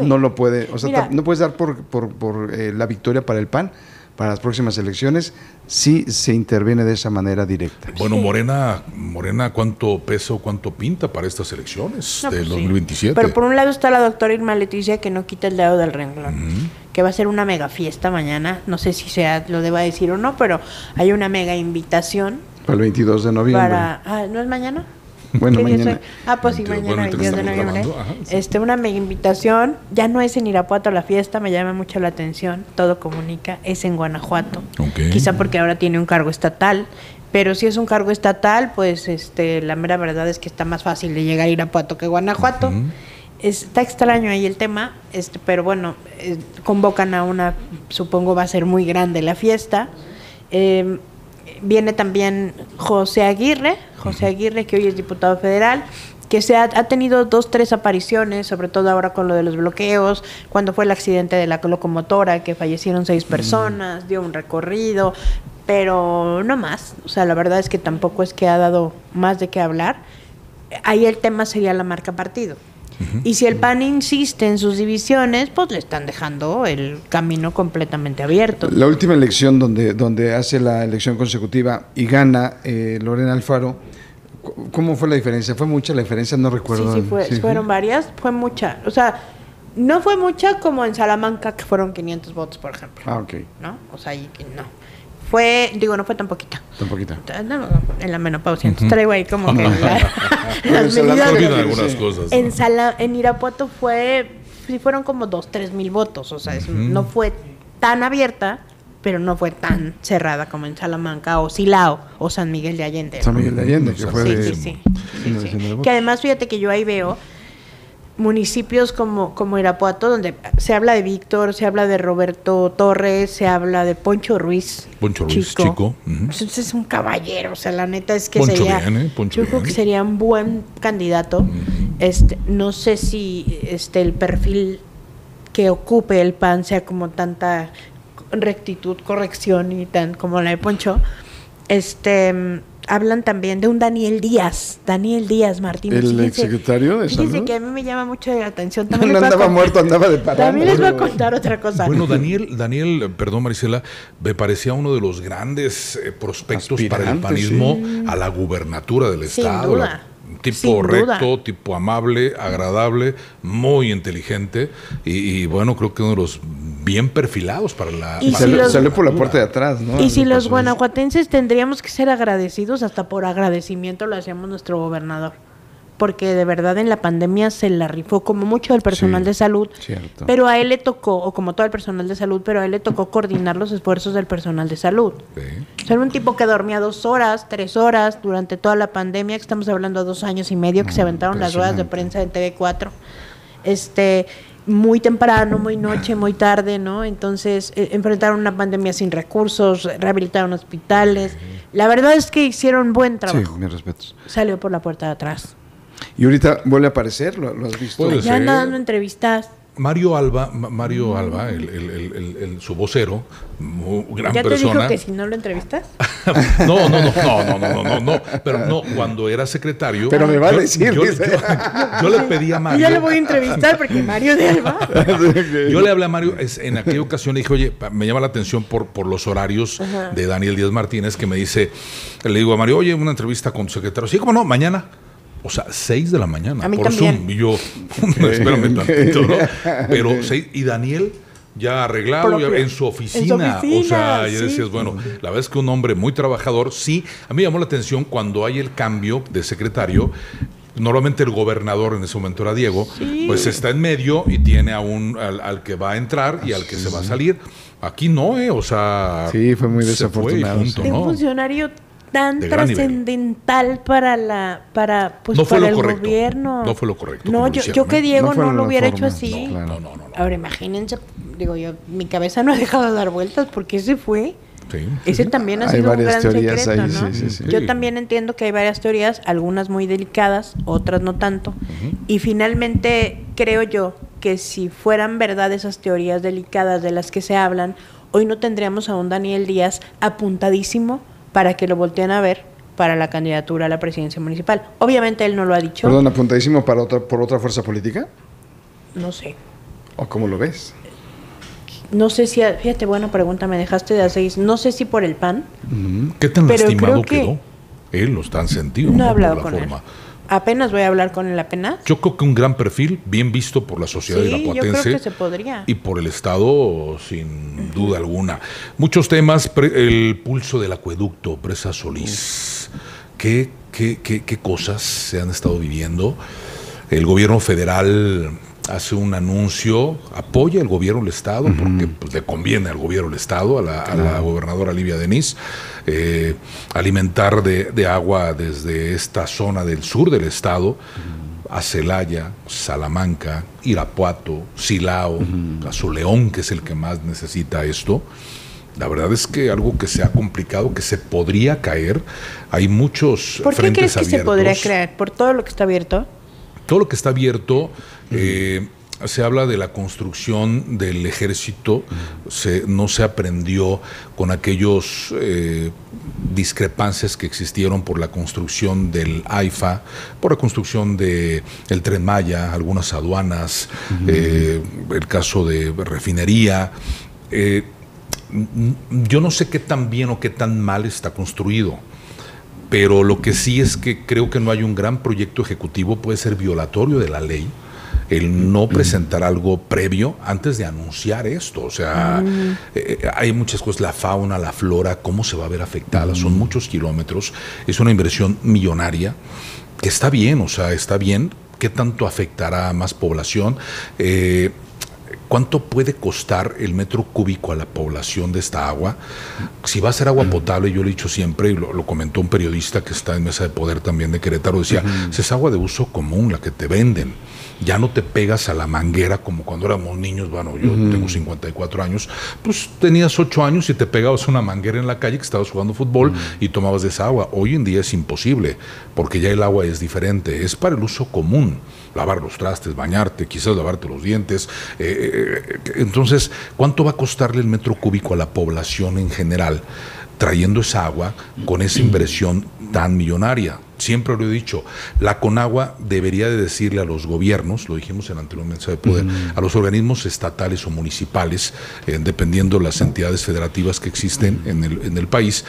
no lo puede, o sea, Mira, no puedes dar por la victoria para el PAN. Para las próximas elecciones, sí se interviene de esa manera directa. Bueno, Morena, ¿cuánto peso, cuánto pinta para estas elecciones del 2027? Pero por un lado está la doctora Irma Leticia, que no quita el dedo del renglón, que va a ser una mega fiesta mañana. No sé si lo deba decir o no, pero hay una mega invitación. Para el 22 de noviembre. ¿No es mañana? Bueno, mañana. Pues sí, mañana, 22 de noviembre. Una mega invitación. Ya no es en Irapuato la fiesta, me llama mucho la atención. Todo comunica, es en Guanajuato. Okay. Quizá porque ahora tiene un cargo estatal. Pero si es un cargo estatal, pues la mera verdad es que está más fácil de llegar a Irapuato que Guanajuato. Está extraño ahí el tema, pero bueno, convocan a supongo va a ser muy grande la fiesta. Viene también José Aguirre, que hoy es diputado federal, que ha tenido 2-3 apariciones, sobre todo ahora con lo de los bloqueos, cuando fue el accidente de la locomotora, que fallecieron 6 personas, dio un recorrido, pero no más. O sea, la verdad es que tampoco es que ha dado más de qué hablar. Ahí el tema sería la marca partido. Y si el PAN insiste en sus divisiones, pues le están dejando el camino completamente abierto. La última elección donde hace la elección consecutiva y gana Lorena Alfaro, ¿cómo fue la diferencia? ¿Fue mucha la diferencia? No recuerdo. Sí, fueron varias, fue mucha. O sea, no fue mucha como en Salamanca, que fueron 500 votos, por ejemplo. Ok. ¿No? O sea, no fue tan poquita. Tan poquita. No, en la menopausia. Entonces traigo ahí como que las medidas de algunas cosas. En Irapuato fueron como 2-3 mil votos. O sea, no fue tan abierta, pero no fue tan cerrada como en Salamanca o Silao o San Miguel de Allende. San Miguel de Allende, que fue sí. Que además, fíjate que yo ahí veo municipios como Irapuato, donde se habla de Víctor, se habla de Roberto Torres, se habla de Poncho Ruiz. Chico. Entonces es un caballero, o sea, la neta es que yo creo que sería un buen candidato. No sé si el perfil que ocupe el PAN sea como tanta rectitud, corrección y tan como la de Poncho. hablan también de un Daniel Díaz Martínez. ¿El exsecretario de Salud? Fíjense que a mí me llama mucho la atención. No andaba muerto, andaba de parada. También les voy a contar otra cosa. Bueno, Daniel, perdón Marisela, me parecía uno de los grandes prospectos para el panismo a la gubernatura del Estado. Duda. Tipo recto, tipo amable, agradable, muy inteligente y bueno, creo que uno de los bien perfilados para la... Y salió por la puerta de atrás, ¿no? Y si los guanajuatenses tendríamos que ser agradecidos, hasta por agradecimiento lo hacíamos nuestro gobernador. Porque de verdad en la pandemia se la rifó como mucho el personal de salud, cierto. Pero a él le tocó, o como todo el personal de salud, pero a él le tocó coordinar los esfuerzos del personal de salud. Sí. O sea, era un tipo que dormía 2 horas, 3 horas durante toda la pandemia, que estamos hablando de 2 años y medio, que se aventaron las ruedas de prensa en TV4. Muy temprano, muy noche, muy tarde, ¿no? Entonces, enfrentaron una pandemia sin recursos, rehabilitaron hospitales. La verdad es que hicieron buen trabajo. Sí, mis respetos. Salió por la puerta de atrás. ¿Y ahorita vuelve a aparecer? ¿Lo has visto? Puede Ya ser. anda dando entrevistas. Mario Alba, su vocero, gran ¿Ya te persona. dijo que si no lo entrevistas? No, pero no, cuando era secretario. Pero me va a decir. Yo le pedí a Mario. Yo le voy a entrevistar porque Mario de Alba. Yo le hablé a Mario, en aquella ocasión le dije, oye, me llama la atención por los horarios de Daniel Díaz Martínez, que me dice, le digo a Mario, oye, una entrevista con tu secretario. Sí, cómo no, mañana. O sea, 6 de la mañana. A mí por también. Zoom. Y yo, espérame tantito, ¿no? Pero, y Daniel ya arreglado, ya en su oficina. O sea, ya decías, bueno, la verdad es que un hombre muy trabajador, sí. A mí me llamó la atención cuando hay el cambio de secretario. Normalmente el gobernador, en ese momento era Diego, pues está en medio y tiene al que va a entrar y al que se va a salir. Aquí no, o sea... Sí, fue muy desafortunado. Un funcionario tan trascendental para no fue el correcto. Gobierno. No fue lo correcto. No, yo que Diego no lo hubiera hecho así. No, claro. No. Ahora imagínense, digo yo, mi cabeza no ha dejado de dar vueltas porque ese fue. Sí. Ese también ha Hay sido un varias gran teorías secreto, ahí, ¿no? sí. Yo también entiendo que hay varias teorías, algunas muy delicadas, otras no tanto. Y finalmente creo yo que si fueran verdad esas teorías delicadas de las que se hablan, hoy no tendríamos a un Daniel Díaz apuntadísimo para que lo volteen a ver para la candidatura a la presidencia municipal. Obviamente él no lo ha dicho. Perdón, apuntadísimo por otra fuerza política. No sé. ¿O cómo lo ves? No sé si, fíjate, buena pregunta, me dejaste de hacer. No sé si por el PAN. ¿Qué tan pero lastimado creo que quedó? Él lo está en sentido. No he hablado por con la él. forma. Apenas voy a hablar con él apenas. Yo creo que un gran perfil, bien visto por la sociedad Sí, irapuatense. yo creo que se podría. Y por el Estado, sin duda alguna. Muchos temas, el pulso del acueducto, Presa Solís. ¿Qué cosas se han estado viviendo? El gobierno federal hace un anuncio, apoya el gobierno del Estado, porque pues, le conviene al gobierno del Estado, a la gobernadora Livia Denis, alimentar de agua desde esta zona del sur del Estado a Celaya, Salamanca, Irapuato, Silao, a Soleón, que es el que más necesita esto. La verdad es que algo que se ha complicado, que se podría caer, hay muchos frentes abiertos. ¿Por qué crees que se podría crear? ¿Por todo lo que está abierto? Todo lo que está abierto, se habla de la construcción del ejército, no se aprendió con aquellos discrepancias que existieron por la construcción del AIFA, por la construcción del Tren Maya, algunas aduanas, el caso de refinería. Yo no sé qué tan bien o qué tan mal está construido. Pero lo que sí es que creo que no hay un gran proyecto ejecutivo, puede ser violatorio de la ley, el no presentar algo previo antes de anunciar esto. O sea, hay muchas cosas, la fauna, la flora, cómo se va a ver afectada, son muchos kilómetros, es una inversión millonaria, que está bien, o sea, está bien. ¿Qué tanto afectará a más población? ¿Cuánto puede costar el metro cúbico a la población de esta agua? Si va a ser agua potable, yo lo he dicho siempre, y lo comentó un periodista que está en Mesa de Poder también de Querétaro, decía, es agua de uso común, la que te venden. Ya no te pegas a la manguera como cuando éramos niños. Bueno, yo tengo 54 años, pues tenías 8 años y te pegabas a una manguera en la calle que estabas jugando fútbol y tomabas de esa agua. Hoy en día es imposible, porque ya el agua es diferente, es para el uso común. Lavar los trastes, bañarte, quizás lavarte los dientes. Entonces, ¿cuánto va a costarle el metro cúbico a la población en general? trayendo esa agua con esa inversión tan millonaria. Siempre lo he dicho, la Conagua debería de decirle a los gobiernos, lo dijimos en el anterior mensaje de poder, a los organismos estatales o municipales, dependiendo de las entidades federativas que existen en el país,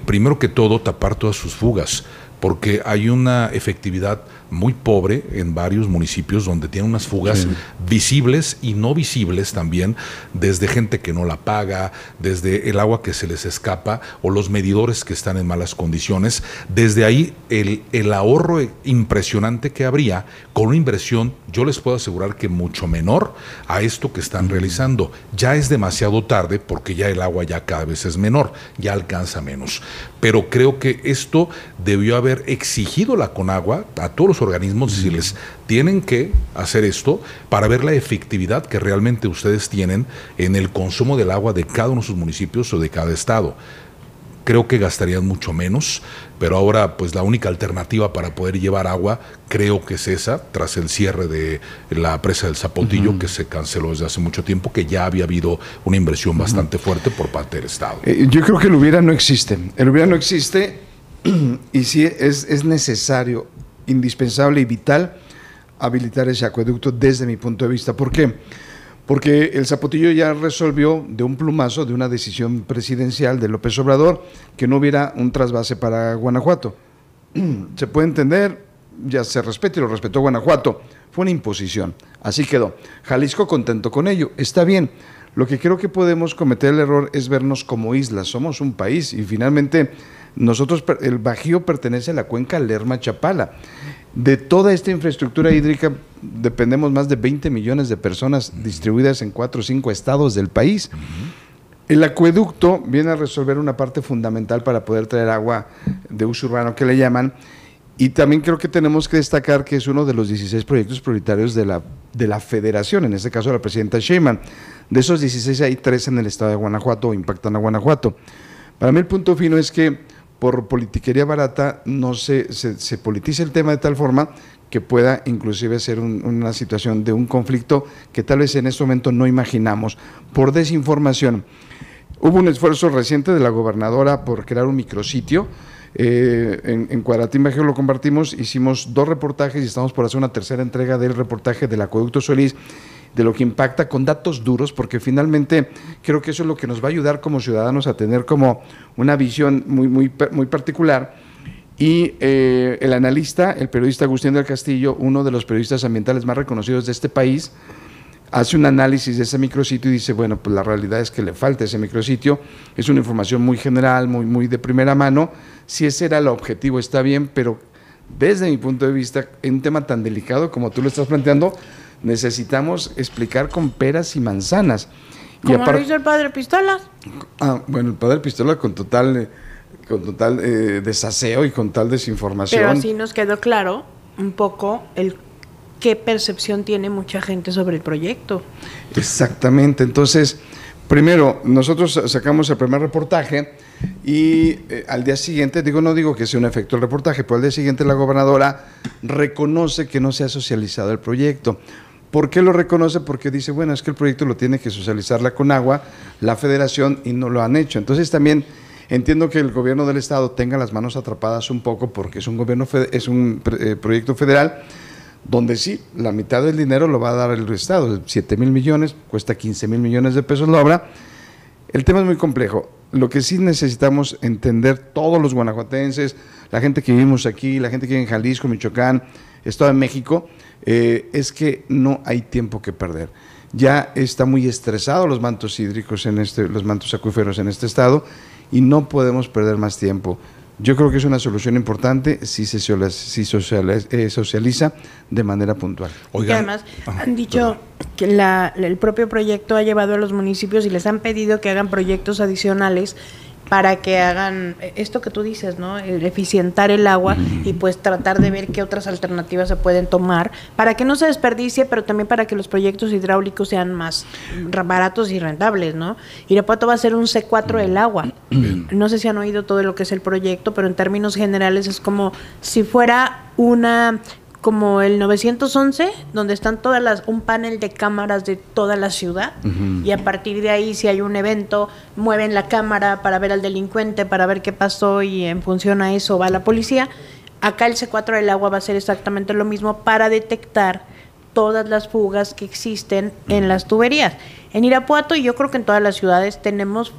primero que todo tapar todas sus fugas, porque hay una efectividad muy pobre en varios municipios donde tienen unas fugas visibles y no visibles también, desde gente que no la paga, desde el agua que se les escapa o los medidores que están en malas condiciones. Desde ahí el ahorro impresionante que habría con una inversión, yo les puedo asegurar que mucho menor a esto que están realizando. Ya es demasiado tarde porque ya el agua ya cada vez es menor, ya alcanza menos. Pero creo que esto debió haber exigido la Conagua a todos los organismos, decirles, tienen que hacer esto para ver la efectividad que realmente ustedes tienen en el consumo del agua de cada uno de sus municipios o de cada estado. Creo que gastarían mucho menos, pero ahora pues la única alternativa para poder llevar agua creo que es esa, tras el cierre de la presa del Zapotillo, que se canceló desde hace mucho tiempo, que ya había habido una inversión bastante fuerte por parte del Estado. Yo creo que el hubiera no existe. El hubiera no existe y sí es necesario, indispensable y vital habilitar ese acueducto desde mi punto de vista. ¿Por qué? Porque el Zapotillo ya resolvió de un plumazo, de una decisión presidencial de López Obrador, que no hubiera un trasvase para Guanajuato. Se puede entender, ya se respeta y lo respetó Guanajuato. Fue una imposición, así quedó. Jalisco contento con ello, está bien. Lo que creo que podemos cometer el error es vernos como islas, somos un país y finalmente nosotros, el Bajío pertenece a la cuenca Lerma-Chapala. De toda esta infraestructura hídrica dependemos más de 20 millones de personas distribuidas en 4 o 5 estados del país. El acueducto viene a resolver una parte fundamental para poder traer agua de uso urbano que le llaman, y también creo que tenemos que destacar que es uno de los 16 proyectos prioritarios de la federación, en este caso la presidenta Sheinbaum. De esos 16 hay 3 en el estado de Guanajuato o impactan a Guanajuato. Para mí el punto fino es que por politiquería barata no se politiza el tema de tal forma que pueda inclusive ser una situación de un conflicto que tal vez en este momento no imaginamos, por desinformación. Hubo un esfuerzo reciente de la gobernadora por crear un micrositio, en Cuadratín Bajío lo compartimos, hicimos 2 reportajes y estamos por hacer una tercera entrega del reportaje del acueducto Solís, de lo que impacta con datos duros, porque finalmente creo que eso es lo que nos va a ayudar como ciudadanos a tener como una visión muy particular. Y el analista, el periodista Agustín del Castillo, uno de los periodistas ambientales más reconocidos de este país, hace un análisis de ese micrositio y dice, bueno, pues la realidad es que le falta ese micrositio, es una información muy general, muy de primera mano. Si ese era el objetivo está bien, pero desde mi punto de vista, en un tema tan delicado como tú lo estás planteando, necesitamos explicar con peras y manzanas. Como lo hizo el padre Pistolas. Bueno, el padre Pistolas con total desaseo y con tal desinformación. Pero así nos quedó claro un poco qué percepción tiene mucha gente sobre el proyecto. Exactamente. Entonces, primero, nosotros sacamos el primer reportaje y al día siguiente, no digo que sea un efecto el reportaje, pero al día siguiente la gobernadora reconoce que no se ha socializado el proyecto. ¿Por qué lo reconoce? Porque dice, bueno, es que el proyecto lo tiene que socializar la Conagua, la Federación, y no lo han hecho. Entonces también entiendo que el gobierno del estado tenga las manos atrapadas un poco porque es un proyecto federal donde sí, la mitad del dinero lo va a dar el estado, 7,000 millones, cuesta 15,000 millones de pesos la obra. El tema es muy complejo. Lo que sí necesitamos entender todos los guanajuatenses, la gente que vivimos aquí, la gente que vive en Jalisco, Michoacán, Estado de México, es que no hay tiempo que perder. Ya está muy estresado los mantos hídricos los mantos acuíferos en este estado y no podemos perder más tiempo. Yo creo que es una solución importante si se socializa de manera puntual. Oigan, y además han dicho que el propio proyecto ha llevado a los municipios y les han pedido que hagan proyectos adicionales para que hagan esto que tú dices, ¿no? Eficientar el agua y pues tratar de ver qué otras alternativas se pueden tomar para que no se desperdicie, pero también para que los proyectos hidráulicos sean más baratos y rentables, ¿no? Irapuato va a ser un C4 del agua. No sé si han oído todo lo que es el proyecto, pero en términos generales es como si fuera una como el 911, donde están un panel de cámaras de toda la ciudad, y a partir de ahí, si hay un evento, mueven la cámara para ver al delincuente, para ver qué pasó, y en función a eso va la policía. Acá el C4 del agua va a ser exactamente lo mismo para detectar todas las fugas que existen en las tuberías. En Irapuato, y yo creo que en todas las ciudades, tenemos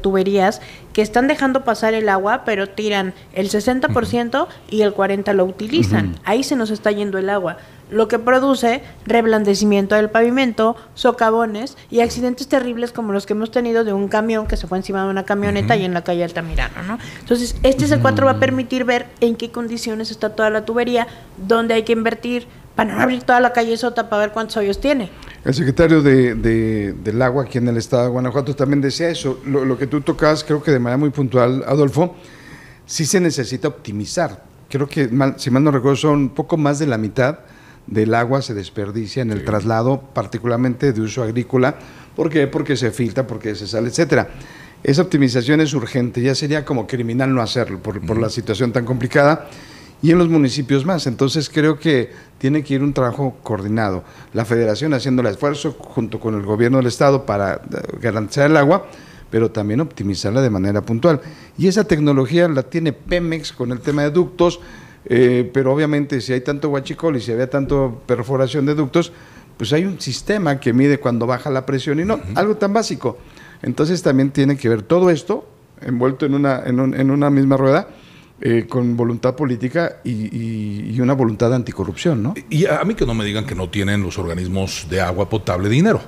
tuberías que están dejando pasar el agua, pero tiran el 60% y el 40% lo utilizan. Ahí se nos está yendo el agua, lo que produce reblandecimiento del pavimento, socavones y accidentes terribles como los que hemos tenido de un camión que se fue encima de una camioneta y en la calle Altamirano, ¿no? Entonces, este C4 va a permitir ver en qué condiciones está toda la tubería, dónde hay que invertir, para no abrir toda la calle sota para ver cuántos hoyos tiene. El secretario del agua aquí en el estado de Guanajuato también decía eso. Lo que tú tocabas, creo que de manera muy puntual, Adolfo, sí se necesita optimizar. Creo que, si mal no recuerdo, son un poco más de la mitad del agua se desperdicia en el traslado, particularmente de uso agrícola. ¿Por qué? Porque se filtra, porque se sale, etcétera. Esa optimización es urgente, ya sería como criminal no hacerlo por la situación tan complicada. Y en los municipios más. Entonces creo que tiene que ir un trabajo coordinado. La Federación haciendo el esfuerzo junto con el gobierno del estado para garantizar el agua, pero también optimizarla de manera puntual. Y esa tecnología la tiene Pemex con el tema de ductos, pero obviamente si hay tanto huachicol y si había tanto perforación de ductos, pues hay un sistema que mide cuando baja la presión y no, algo tan básico. Entonces también tiene que ver todo esto envuelto en una misma rueda, con voluntad política y una voluntad de anticorrupción, ¿no? Y a mí que no me digan que no tienen los organismos de agua potable dinero.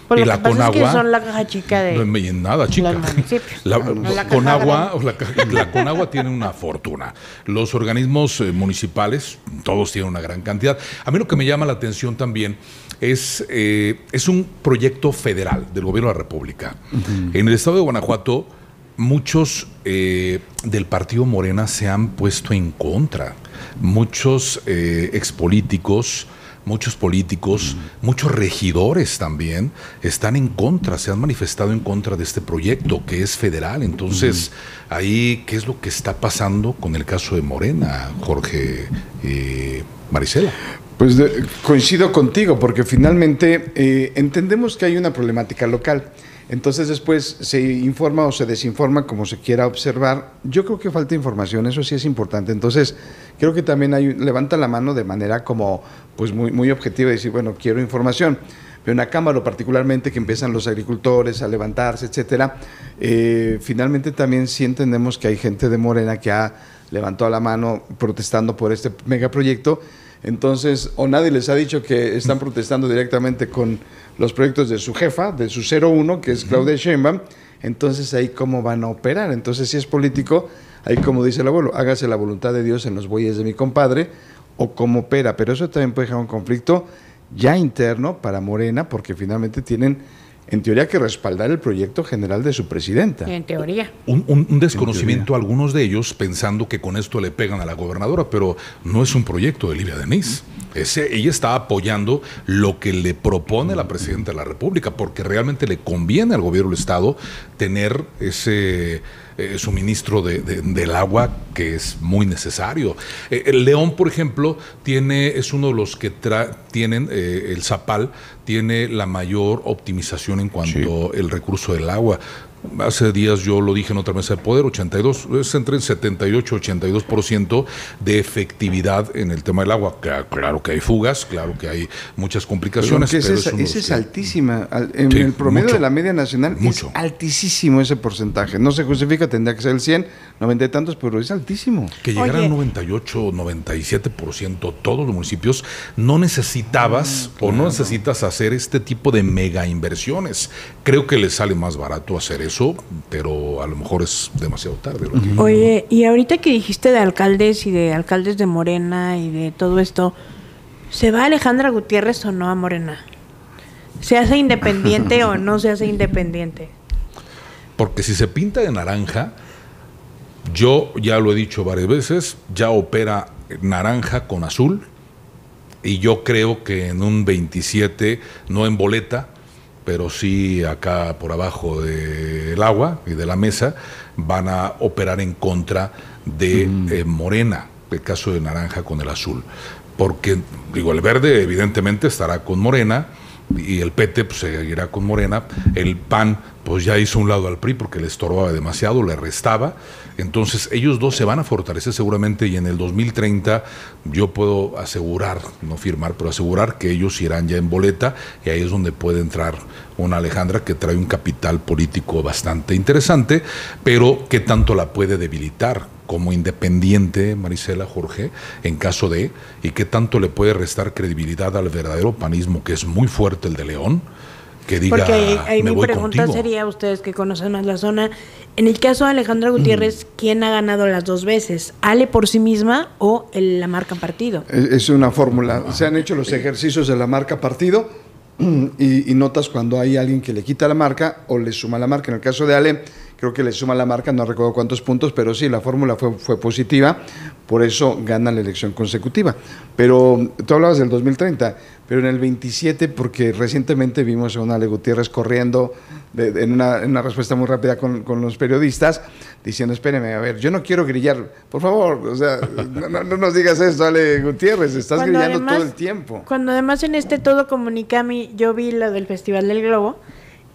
Pues y lo la que pasa Conagua, es que son la caja chica de no es nada chica. los municipios. La Conagua tiene una fortuna. Los organismos municipales, todos tienen una gran cantidad. A mí lo que me llama la atención también es un proyecto federal del gobierno de la República. En el estado de Guanajuato, muchos del partido Morena se han puesto en contra. Muchos expolíticos, muchos políticos, muchos regidores también están en contra, se han manifestado en contra de este proyecto que es federal. Entonces, ahí, ¿qué es lo que está pasando con el caso de Morena, Jorge Marisela? Pues coincido contigo, porque finalmente entendemos que hay una problemática local. Entonces después se informa o se desinforma como se quiera observar. Yo creo que falta información, eso sí es importante. Entonces creo que también levanta la mano de manera como pues muy objetiva y decir, bueno, quiero información. Pero en Acámbaro particularmente, que empiezan los agricultores a levantarse, etcétera, finalmente también sí entendemos que hay gente de Morena que ha levantado la mano protestando por este megaproyecto. Entonces, o nadie les ha dicho que están protestando directamente con los proyectos de su jefa, de su 01, que es Claudia Sheinbaum. Entonces, ahí cómo van a operar. Entonces, si es político, ahí como dice el abuelo, hágase la voluntad de Dios en los bueyes de mi compadre, o cómo opera. Pero eso también puede dejar un conflicto ya interno para Morena, porque finalmente tienen, en teoría, que respaldar el proyecto general de su presidenta. En teoría. Un desconocimiento a algunos de ellos pensando que con esto le pegan a la gobernadora, pero no es un proyecto de Livia Denis. Ella está apoyando lo que le propone la presidenta de la República, porque realmente le conviene al gobierno del Estado tener ese suministro del agua que es muy necesario. El León, por ejemplo, es uno de los que tienen, el Zapal tiene la mayor optimización en cuanto al recurso del agua. Hace días yo lo dije en otra mesa de poder, es entre el 78 y 82% de efectividad en el tema del agua. Claro que hay fugas, claro que hay muchas complicaciones. Pero esa es altísima. En el promedio de la media nacional es altísimo ese porcentaje. No se justifica, tendría que ser el 100, 90 y tantos, pero es altísimo. Que llegara al 98, 97% todos los municipios, no necesitabas o no necesitas hacer este tipo de mega inversiones. Creo que les sale más barato hacer eso, pero a lo mejor es demasiado tarde. Oye, y ahorita que dijiste de alcaldes y de alcaldes de Morena y de todo esto, ¿se va Alejandra Gutiérrez o no a Morena? ¿Se hace independiente o no se hace independiente? Porque si se pinta de naranja, yo ya lo he dicho varias veces, ya opera naranja con azul, y yo creo que en un 27, no en boleta, pero sí acá por abajo del agua y de la mesa, van a operar en contra de Morena, el caso de naranja con el azul. porque, digo, el Verde evidentemente estará con Morena, y el PT pues seguirá con Morena. El PAN pues ya hizo un lado al PRI porque le estorbaba demasiado, le restaba. Entonces ellos dos se van a fortalecer seguramente, y en el 2030 yo puedo asegurar, no firmar, pero asegurar que ellos irán ya en boleta, y ahí es donde puede entrar una Alejandra que trae un capital político bastante interesante, pero ¿qué tanto la puede debilitar como independiente, Marisela, Jorge, en caso de, y qué tanto le puede restar credibilidad al verdadero panismo, que es muy fuerte, el de León, que diga, porque ahí me mi voy pregunta contigo? sería, ustedes que conocen más la zona, en el caso de Alejandra Gutiérrez, ¿quién ha ganado las dos veces? ¿Ale por sí misma o la marca partido? Es una fórmula. Se han hecho los ejercicios de la marca partido y notas cuando hay alguien que le quita la marca o le suma la marca. En el caso de Ale, creo que le suma la marca, no recuerdo cuántos puntos, pero sí, la fórmula fue positiva, por eso gana la elección consecutiva. Pero tú hablabas del 2030, pero en el 27, porque recientemente vimos a una Ale Gutiérrez corriendo en una respuesta muy rápida con los periodistas, diciendo, espéreme, a ver, yo no quiero grillar, por favor, o sea, no nos digas eso, Ale Gutiérrez, estás Cuando grillando además, todo el tiempo. Cuando además en Todo Comunicami yo vi lo del Festival del Globo,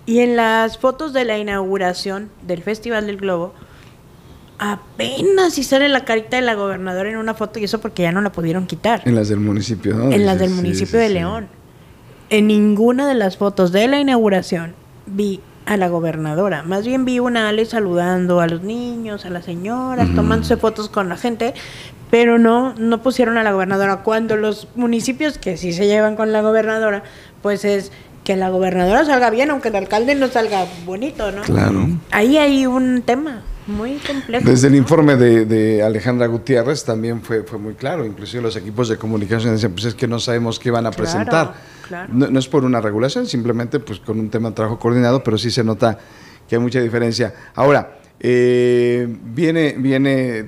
y en las fotos de la inauguración del Festival del Globo, apenas si sale la carita de la gobernadora en una foto, y eso porque ya no la pudieron quitar. En las del municipio, ¿no? En las del municipio de León. En ninguna de las fotos de la inauguración vi a la gobernadora. Más bien vi una Ale saludando a los niños, a las señoras, tomándose fotos con la gente, pero no pusieron a la gobernadora. Cuando los municipios que sí se llevan con la gobernadora, pues es que la gobernadora salga bien, aunque el alcalde no salga bonito, ¿no? Claro. Ahí hay un tema muy complejo. Desde el informe de Alejandra Gutiérrez también fue muy claro, inclusive los equipos de comunicación decían, pues es que no sabemos qué van a presentar. Claro. No es por una regulación, simplemente pues con un tema de trabajo coordinado, pero sí se nota que hay mucha diferencia. Ahora, viene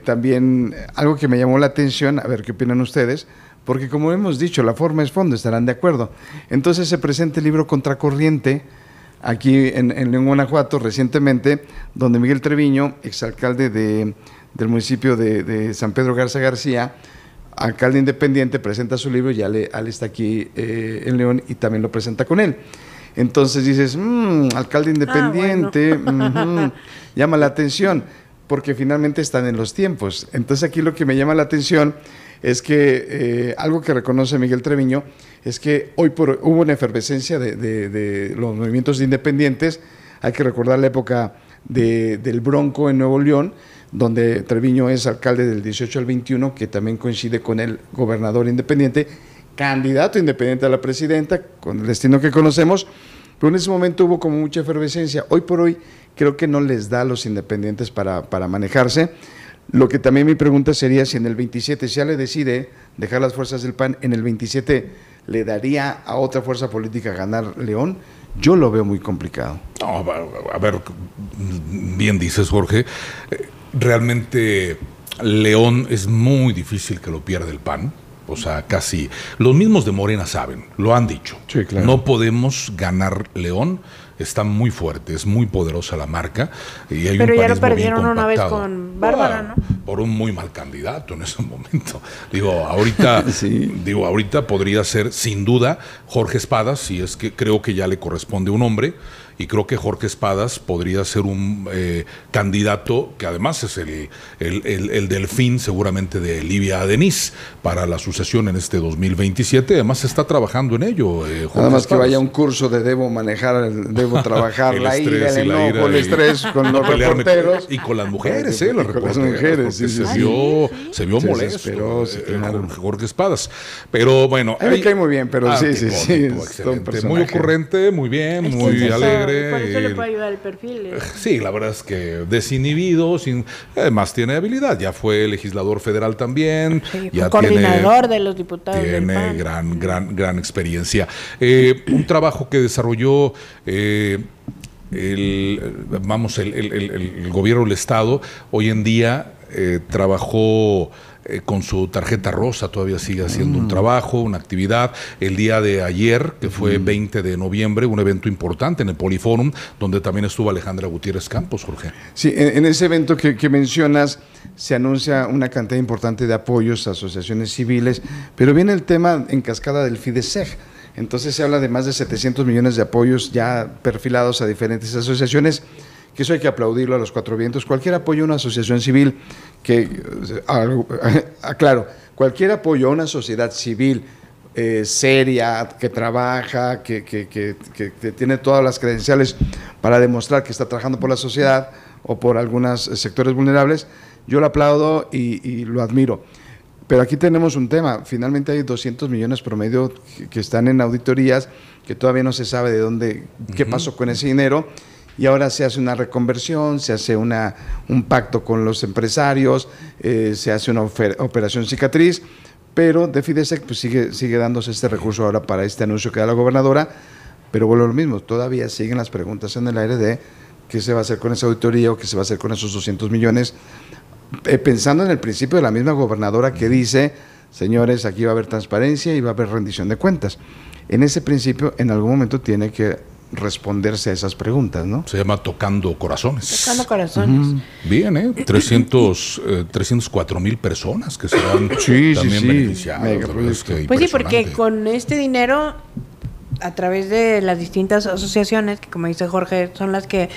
también algo que me llamó la atención, a ver qué opinan ustedes, porque como hemos dicho, la forma es fondo, estarán de acuerdo. Entonces se presenta el libro Contracorriente, aquí en León, Guanajuato, recientemente, donde Miguel Treviño, exalcalde del municipio de San Pedro Garza García, alcalde independiente, presenta su libro, y Ale está aquí en León y también lo presenta con él. Entonces dices, alcalde independiente, bueno. Llama la atención, porque finalmente están en los tiempos. Entonces aquí lo que me llama la atención es que algo que reconoce Miguel Treviño es que hubo una efervescencia de los movimientos independientes. Hay que recordar la época del Bronco en Nuevo León, donde Treviño es alcalde del 18 al 21, que también coincide con el gobernador independiente, candidato independiente a la presidenta, con el destino que conocemos, pero en ese momento hubo como mucha efervescencia. Hoy por hoy creo que no les da a los independientes para manejarse. Lo que también mi pregunta sería si en el 27, si Ale decide dejar las fuerzas del PAN, en el 27 le daría a otra fuerza política ganar León. Yo lo veo muy complicado. No, a ver, bien dices, Jorge, realmente León es muy difícil que lo pierda el PAN. O sea, casi los mismos de Morena saben, lo han dicho. Sí, claro. No podemos ganar León, está muy fuerte, es muy poderosa la marca. Y hay pero un ya lo panismo bien perdieron una vez compactado. con Bárbara, ¿no? Por un muy mal candidato en ese momento. Digo, ahorita, ahorita podría ser sin duda Jorge Espadas, si es que creo que ya le corresponde un hombre. Y creo que Jorge Espadas podría ser un candidato que además es el delfín seguramente de Livia Denis para la sucesión en este 2027. Además se está trabajando en ello. Jorge Nada más Espadas. Que vaya un curso de debo trabajar el la ira, el enojo, el estrés con los reporteros. Y con las mujeres, las mujeres, se vio molesto Jorge Espadas. Pero bueno. A mí me cae muy bien, pero sí. Excelente. Muy ocurrente, muy bien, muy alegre. Por eso le puede ayudar el perfil. Sí, la verdad es que desinhibido, además tiene habilidad, ya fue legislador federal también, ya coordinador de los diputados. Tiene gran experiencia. Un trabajo que desarrolló el gobierno del Estado, hoy en día trabajó con su tarjeta rosa, todavía sigue haciendo un trabajo, una actividad. El día de ayer, que fue 20 de noviembre, un evento importante en el Poliforum, donde también estuvo Alejandra Gutiérrez Campos, Jorge. Sí, en ese evento que mencionas, se anuncia una cantidad importante de apoyos a asociaciones civiles, pero viene el tema en cascada del FIDESEG. Entonces se habla de más de 700 millones de apoyos ya perfilados a diferentes asociaciones, que eso hay que aplaudirlo a los cuatro vientos. Cualquier apoyo a una asociación civil, aclaro, cualquier apoyo a una sociedad civil seria, que trabaja, que tiene todas las credenciales para demostrar que está trabajando por la sociedad o por algunos sectores vulnerables, yo lo aplaudo y lo admiro. Pero aquí tenemos un tema, finalmente hay 200 millones promedio que están en auditorías, que todavía no se sabe de dónde, qué pasó con ese dinero, y ahora se hace una reconversión, se hace un pacto con los empresarios, se hace una operación cicatriz, pero de FIDESEG pues sigue dándose este recurso ahora para este anuncio que da la gobernadora, pero vuelvo a lo mismo, todavía siguen las preguntas en el aire de qué se va a hacer con esa auditoría o qué se va a hacer con esos 200 millones, pensando en el principio de la misma gobernadora que dice, señores, aquí va a haber transparencia y va a haber rendición de cuentas. En ese principio, en algún momento tiene que responderse a esas preguntas, ¿no? Se llama Tocando Corazones. Tocando Corazones. Bien, 304,000 personas que serán también beneficiadas. Pues sí, porque con este dinero, a través de las distintas asociaciones, que como dice Jorge, son las que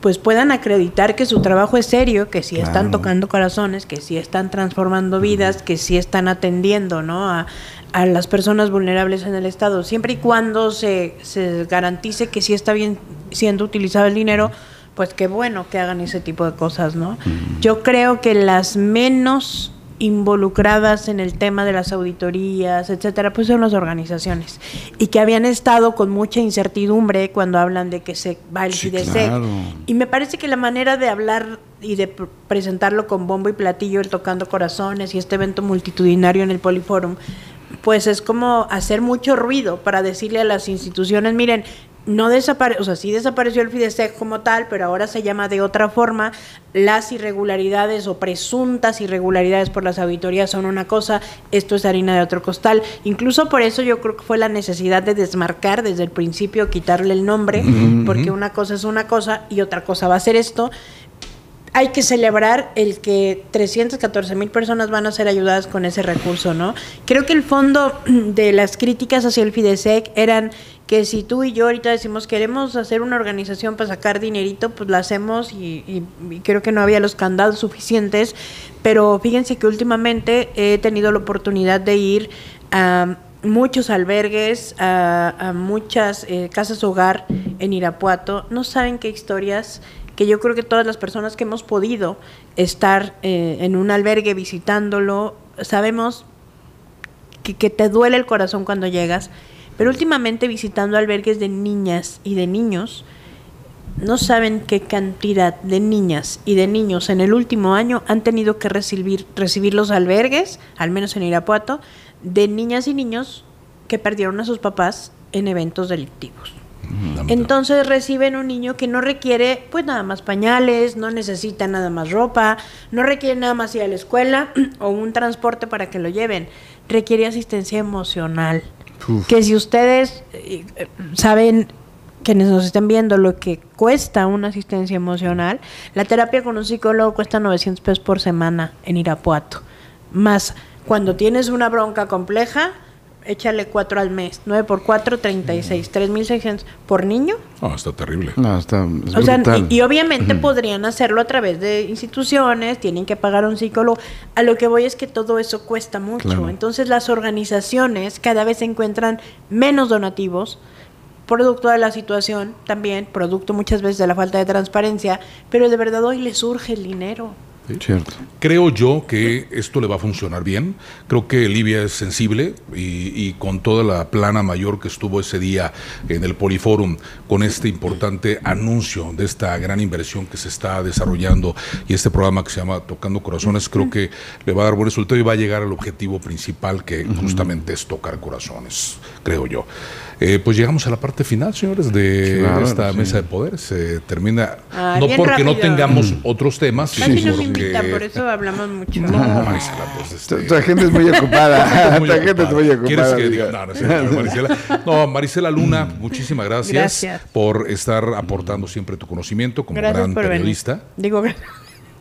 pues puedan acreditar que su trabajo es serio, que sí están tocando corazones, que sí están transformando vidas, que sí están atendiendo, ¿no?, a las personas vulnerables en el Estado, siempre y cuando se garantice que sí está bien siendo utilizado el dinero, pues qué bueno que hagan ese tipo de cosas, ¿no? Yo creo que las menos involucradas en el tema de las auditorías, etcétera, pues son las organizaciones, y que habían estado con mucha incertidumbre cuando hablan de que se va el FIDESEG. Claro. Y me parece que la manera de hablar y de presentarlo con bombo y platillo, el Tocando Corazones y este evento multitudinario en el Poliforum, pues es como hacer mucho ruido para decirle a las instituciones, miren, no desapareció, o sea, sí desapareció el FIDESEG como tal, pero ahora se llama de otra forma. Las irregularidades o presuntas irregularidades por las auditorías son una cosa, esto es harina de otro costal. Incluso por eso yo creo que fue la necesidad de desmarcar desde el principio, quitarle el nombre, porque una cosa es una cosa y otra cosa va a ser esto. Hay que celebrar el que 314,000 personas van a ser ayudadas con ese recurso, ¿no? Creo que el fondo de las críticas hacia el FIDESEG eran que si tú y yo ahorita decimos queremos hacer una organización para sacar dinerito, pues la hacemos y creo que no había los candados suficientes, pero fíjense que últimamente he tenido la oportunidad de ir a muchos albergues, a muchas casas hogar en Irapuato. No saben qué historias, que yo creo que todas las personas que hemos podido estar en un albergue visitándolo, sabemos que te duele el corazón cuando llegas, pero últimamente visitando albergues de niñas y de niños, no saben qué cantidad de niñas y de niños en el último año han tenido que recibir los albergues, al menos en Irapuato, de niñas y niños que perdieron a sus papás en eventos delictivos. Entonces reciben un niño que no requiere pues nada más pañales, no necesita nada más ropa, no requiere nada más ir a la escuela o un transporte para que lo lleven, requiere asistencia emocional. Que si ustedes saben, quienes nos estén viendo, lo que cuesta una asistencia emocional, la terapia con un psicólogo cuesta 900 pesos por semana en Irapuato, más cuando tienes una bronca compleja, échale 4 al mes, 9 por 4, 36, 3,600 por niño. Está terrible. No, es o sea, y obviamente podrían hacerlo a través de instituciones, tienen que pagar a un psicólogo. A lo que voy es que todo eso cuesta mucho. Claro. Entonces las organizaciones cada vez encuentran menos donativos, producto de la situación también, producto muchas veces de la falta de transparencia, pero de verdad hoy les surge el dinero. ¿Sí? Cierto. Creo yo que esto le va a funcionar bien. Creo que Livia es sensible y con toda la plana mayor que estuvo ese día en el Poliforum, con este importante anuncio de esta gran inversión que se está desarrollando y este programa que se llama Tocando Corazones, creo que le va a dar buen resultado y va a llegar al objetivo principal, que justamente es tocar corazones, creo yo. Pues llegamos a la parte final, señores, de esta mesa de poder. Se termina, no porque rápido. No tengamos otros temas, sino porque... Por eso hablamos mucho. No, Marisela, pues tu agenda es muy ocupada. Tu agenda es muy ocupada. ¿Quieres que diga? No, Marisela. No, Marisela Luna, muchísimas gracias por estar aportando siempre tu conocimiento como gran periodista. Digo,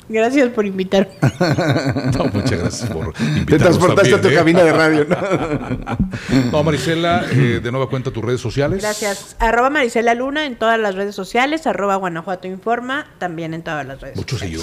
Gracias por invitarme. No, muchas gracias por invitarnos. Te transportaste también, a tu cabina de radio, ¿no? No, Marisela, de nueva cuenta tus redes sociales. Gracias. @Marisela Luna en todas las redes sociales, @Guanajuato Informa también en todas las redes Muchos sociales.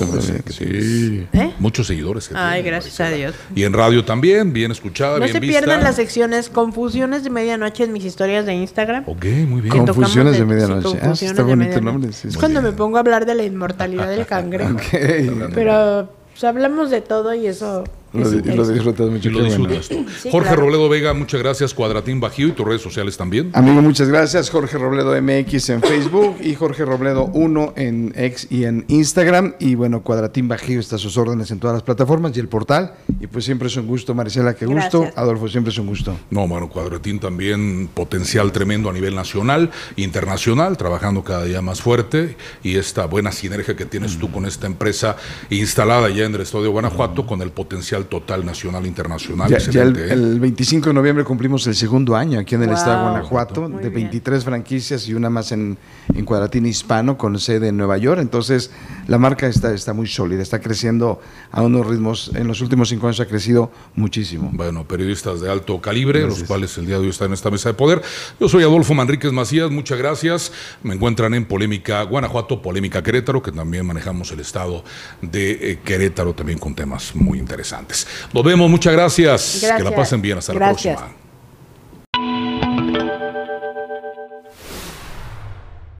seguidores. Sí. Muchos seguidores. Que Ay, tiene, gracias Marisela. a Dios. Y en radio también, bien escuchada, No bien se vista. pierdan las secciones Confusiones de Medianoche en mis historias de Instagram. Ok, muy bien. Que tocamos Confusiones de medianoche. sí, Ah, Confusiones está de bonito el medianoche. nombre. Sí, Es sí. cuando me pongo a hablar de la inmortalidad del cangrejo. Ok. Pero pues, hablamos de todo y eso... Lo disfrutas mucho. Y lo qué bueno. disfrutas tú. Sí, Jorge claro. Robledo Vega, muchas gracias. Cuadratín Bajío y tus redes sociales también. Amigo, muchas gracias. Jorge Robledo MX en Facebook y Jorge Robledo 1 en X y en Instagram. Y bueno, Cuadratín Bajío está a sus órdenes en todas las plataformas y el portal. Y pues siempre es un gusto, Marisela, qué gusto. Gracias. Adolfo, siempre es un gusto. No, bueno, Cuadratín también potencial tremendo a nivel nacional, internacional, trabajando cada día más fuerte. Y esta buena sinergia que tienes tú con esta empresa instalada ya en el estado de Guanajuato, con el potencial total nacional, internacional. Ya Excelente, ¿eh? el 25 de noviembre cumplimos el segundo año aquí en el Wow. estado de Guanajuato, Muy de bien. 23 franquicias y una más en Cuadratín Hispano con sede en Nueva York. Entonces la marca está muy sólida, está creciendo a unos ritmos, en los últimos 5 años ha crecido muchísimo. Bueno, periodistas de alto calibre, Gracias. los cuales el día de hoy están en esta mesa de poder. Yo soy Adolfo Manríquez Macías, muchas gracias. Me encuentran en Polémica Guanajuato, Polémica Querétaro, que también manejamos el estado de Querétaro, también con temas muy interesantes. Nos vemos, muchas gracias. Que la pasen bien, hasta la Gracias. próxima.